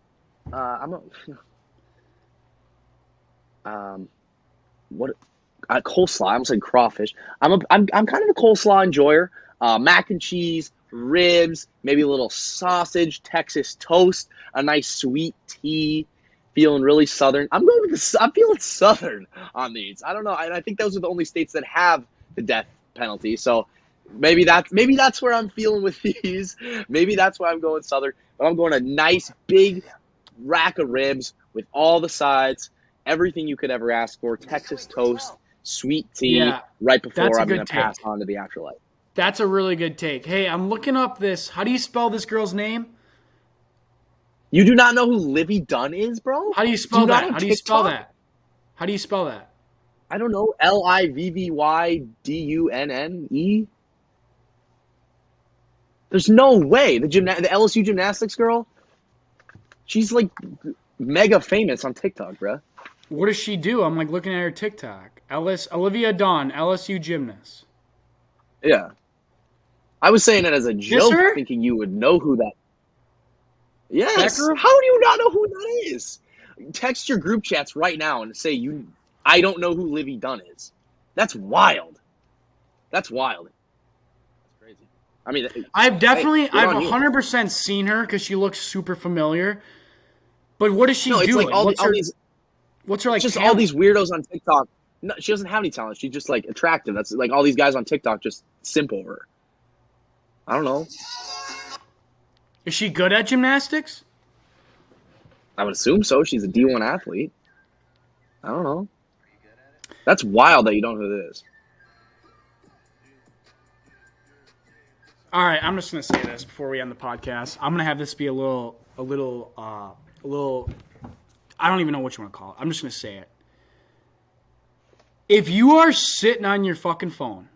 coleslaw. I almost said crawfish. I'm kind of a coleslaw enjoyer. Mac and cheese, ribs, maybe a little sausage, Texas toast, a nice sweet tea. Feeling really southern. I'm feeling southern on these. I don't know. I think those are the only states that have the death penalty. So maybe that's where I'm feeling with these. Maybe that's why I'm going southern. But I'm going a nice big rack of ribs with all the sides, everything you could ever ask for. Texas toast, sweet tea, right before I'm going to pass on to the afterlife. That's a really good take. Hey, I'm looking up this. How do you spell this girl's name? You do not know who Livy Dunn is, bro? How do you spell that? How do you spell that? How do you spell that? I don't know. LIVVYDUNNE? There's no way. The LSU gymnastics girl? She's like mega famous on TikTok, bro. What does she do? I'm like looking at her TikTok. Olivia Dawn, LSU gymnast. Yeah. I was saying it as a joke, thinking you would know who that. Yes. How do you not know who that is? Text your group chats right now and say I don't know who Livy Dunn is. That's wild. That's crazy. I mean, I've 100% seen her because she looks super familiar. But what does she do? Like what's her like? Just talent? all these weirdos on TikTok. No, she doesn't have any talent. She's just like attractive. That's like all these guys on TikTok just simp over her. I don't know. Is she good at gymnastics? I would assume so. She's a D1 athlete. I don't know. That's wild that you don't know who it is. All right, I'm just gonna say this before we end the podcast. I'm gonna have this be a little. I don't even know what you want to call it. I'm just gonna say it. If you are sitting on your fucking phone,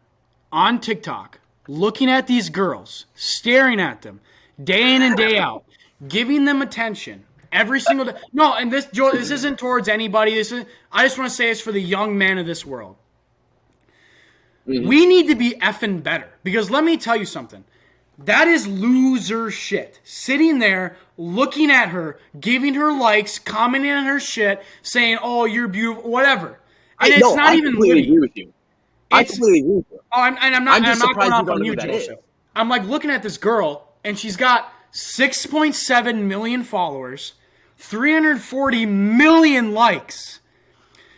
on TikTok, looking at these girls, staring at them, day in and day out, giving them attention every single day. No, and this isn't towards anybody. I just want to say this for the young men of this world. Mm-hmm. We need to be effing better. Because let me tell you something. That is loser shit. Sitting there, looking at her, giving her likes, commenting on her shit, saying, oh, you're beautiful, whatever. And I completely agree with you. I completely agree with you. Oh, I'm not going surprised you off don't on know you, who that is. Joseph. I'm like looking at this girl, and she's got 6.7 million followers, 340 million likes.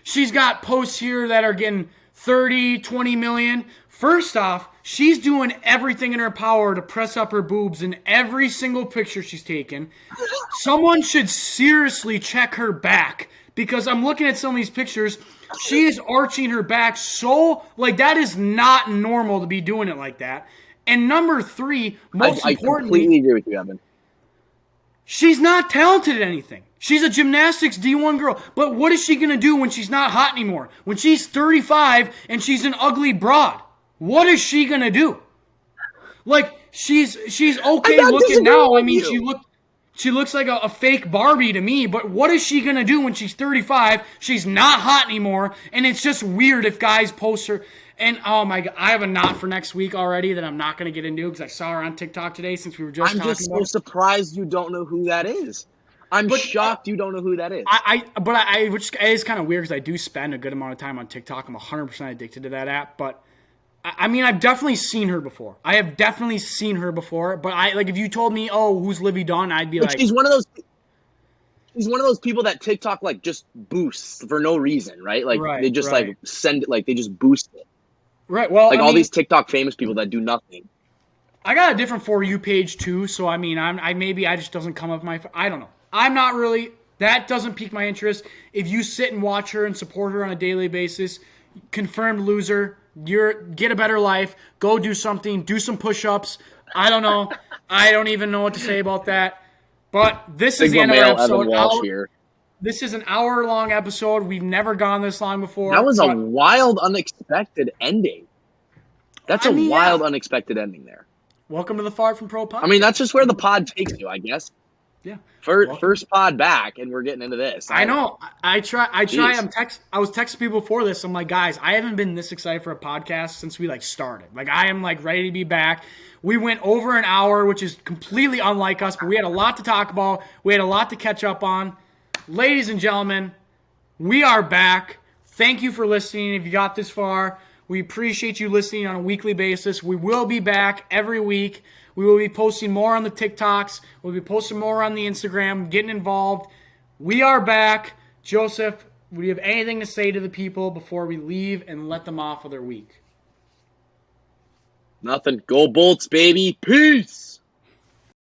She's got posts here that are getting 30, 20 million. First off, she's doing everything in her power to press up her boobs in every single picture she's taken. Someone should seriously check her back, because I'm looking at some of these pictures. She is arching her back so, like, that is not normal to be doing it like that. And number three, most I importantly, completely agree with you, Evan. she's not talented at anything. She's a gymnastics D1 girl. But what is she going to do when she's not hot anymore? When she's 35 and she's an ugly broad? What is she going to do? Like, she's okay looking now. I mean, she looks like a fake Barbie to me, but what is she going to do when she's 35? She's not hot anymore, and it's just weird if guys post her. And, oh, my God, I have a knot for next week already that I'm not going to get into because I saw her on TikTok today since we were just talking about it. I'm just so surprised you don't know who that is. I'm shocked you don't know who that is. Which is kind of weird because I do spend a good amount of time on TikTok. I'm 100% addicted to that app, but I mean, I've definitely seen her before. But if you told me, oh, who's Livy Dawn, I'd be like, she's one of those people that TikTok like just boosts for no reason, right? Like they just like send it, like they just boost it. Right. Well, like all these TikTok famous people that do nothing. I got a different For You page too, so I mean, I just doesn't come up I don't know. I'm not really, that doesn't pique my interest. If you sit and watch her and support her on a daily basis, confirmed loser. Get a better life. Go do something. Do some push-ups. I don't know. I don't even know what to say about that. But this is the end of our episode. This is an hour-long episode. We've never gone this long before. That was a wild, unexpected ending. That's a wild, unexpected ending there. Welcome to the Far From Pro podcast. I mean, that's just where the pod takes you, I guess. Yeah. First pod back, and we're getting into this. I know. I try. I was texting people before this. I'm like, guys, I haven't been this excited for a podcast since we started. Like, I am ready to be back. We went over an hour, which is completely unlike us, but we had a lot to talk about. We had a lot to catch up on. Ladies and gentlemen, we are back. Thank you for listening. If you got this far, we appreciate you listening on a weekly basis. We will be back every week. We will be posting more on the TikToks. We'll be posting more on the Instagram, getting involved. We are back. Joseph, do you have anything to say to the people before we leave and let them off of their week? Nothing. Go Bolts, baby. Peace.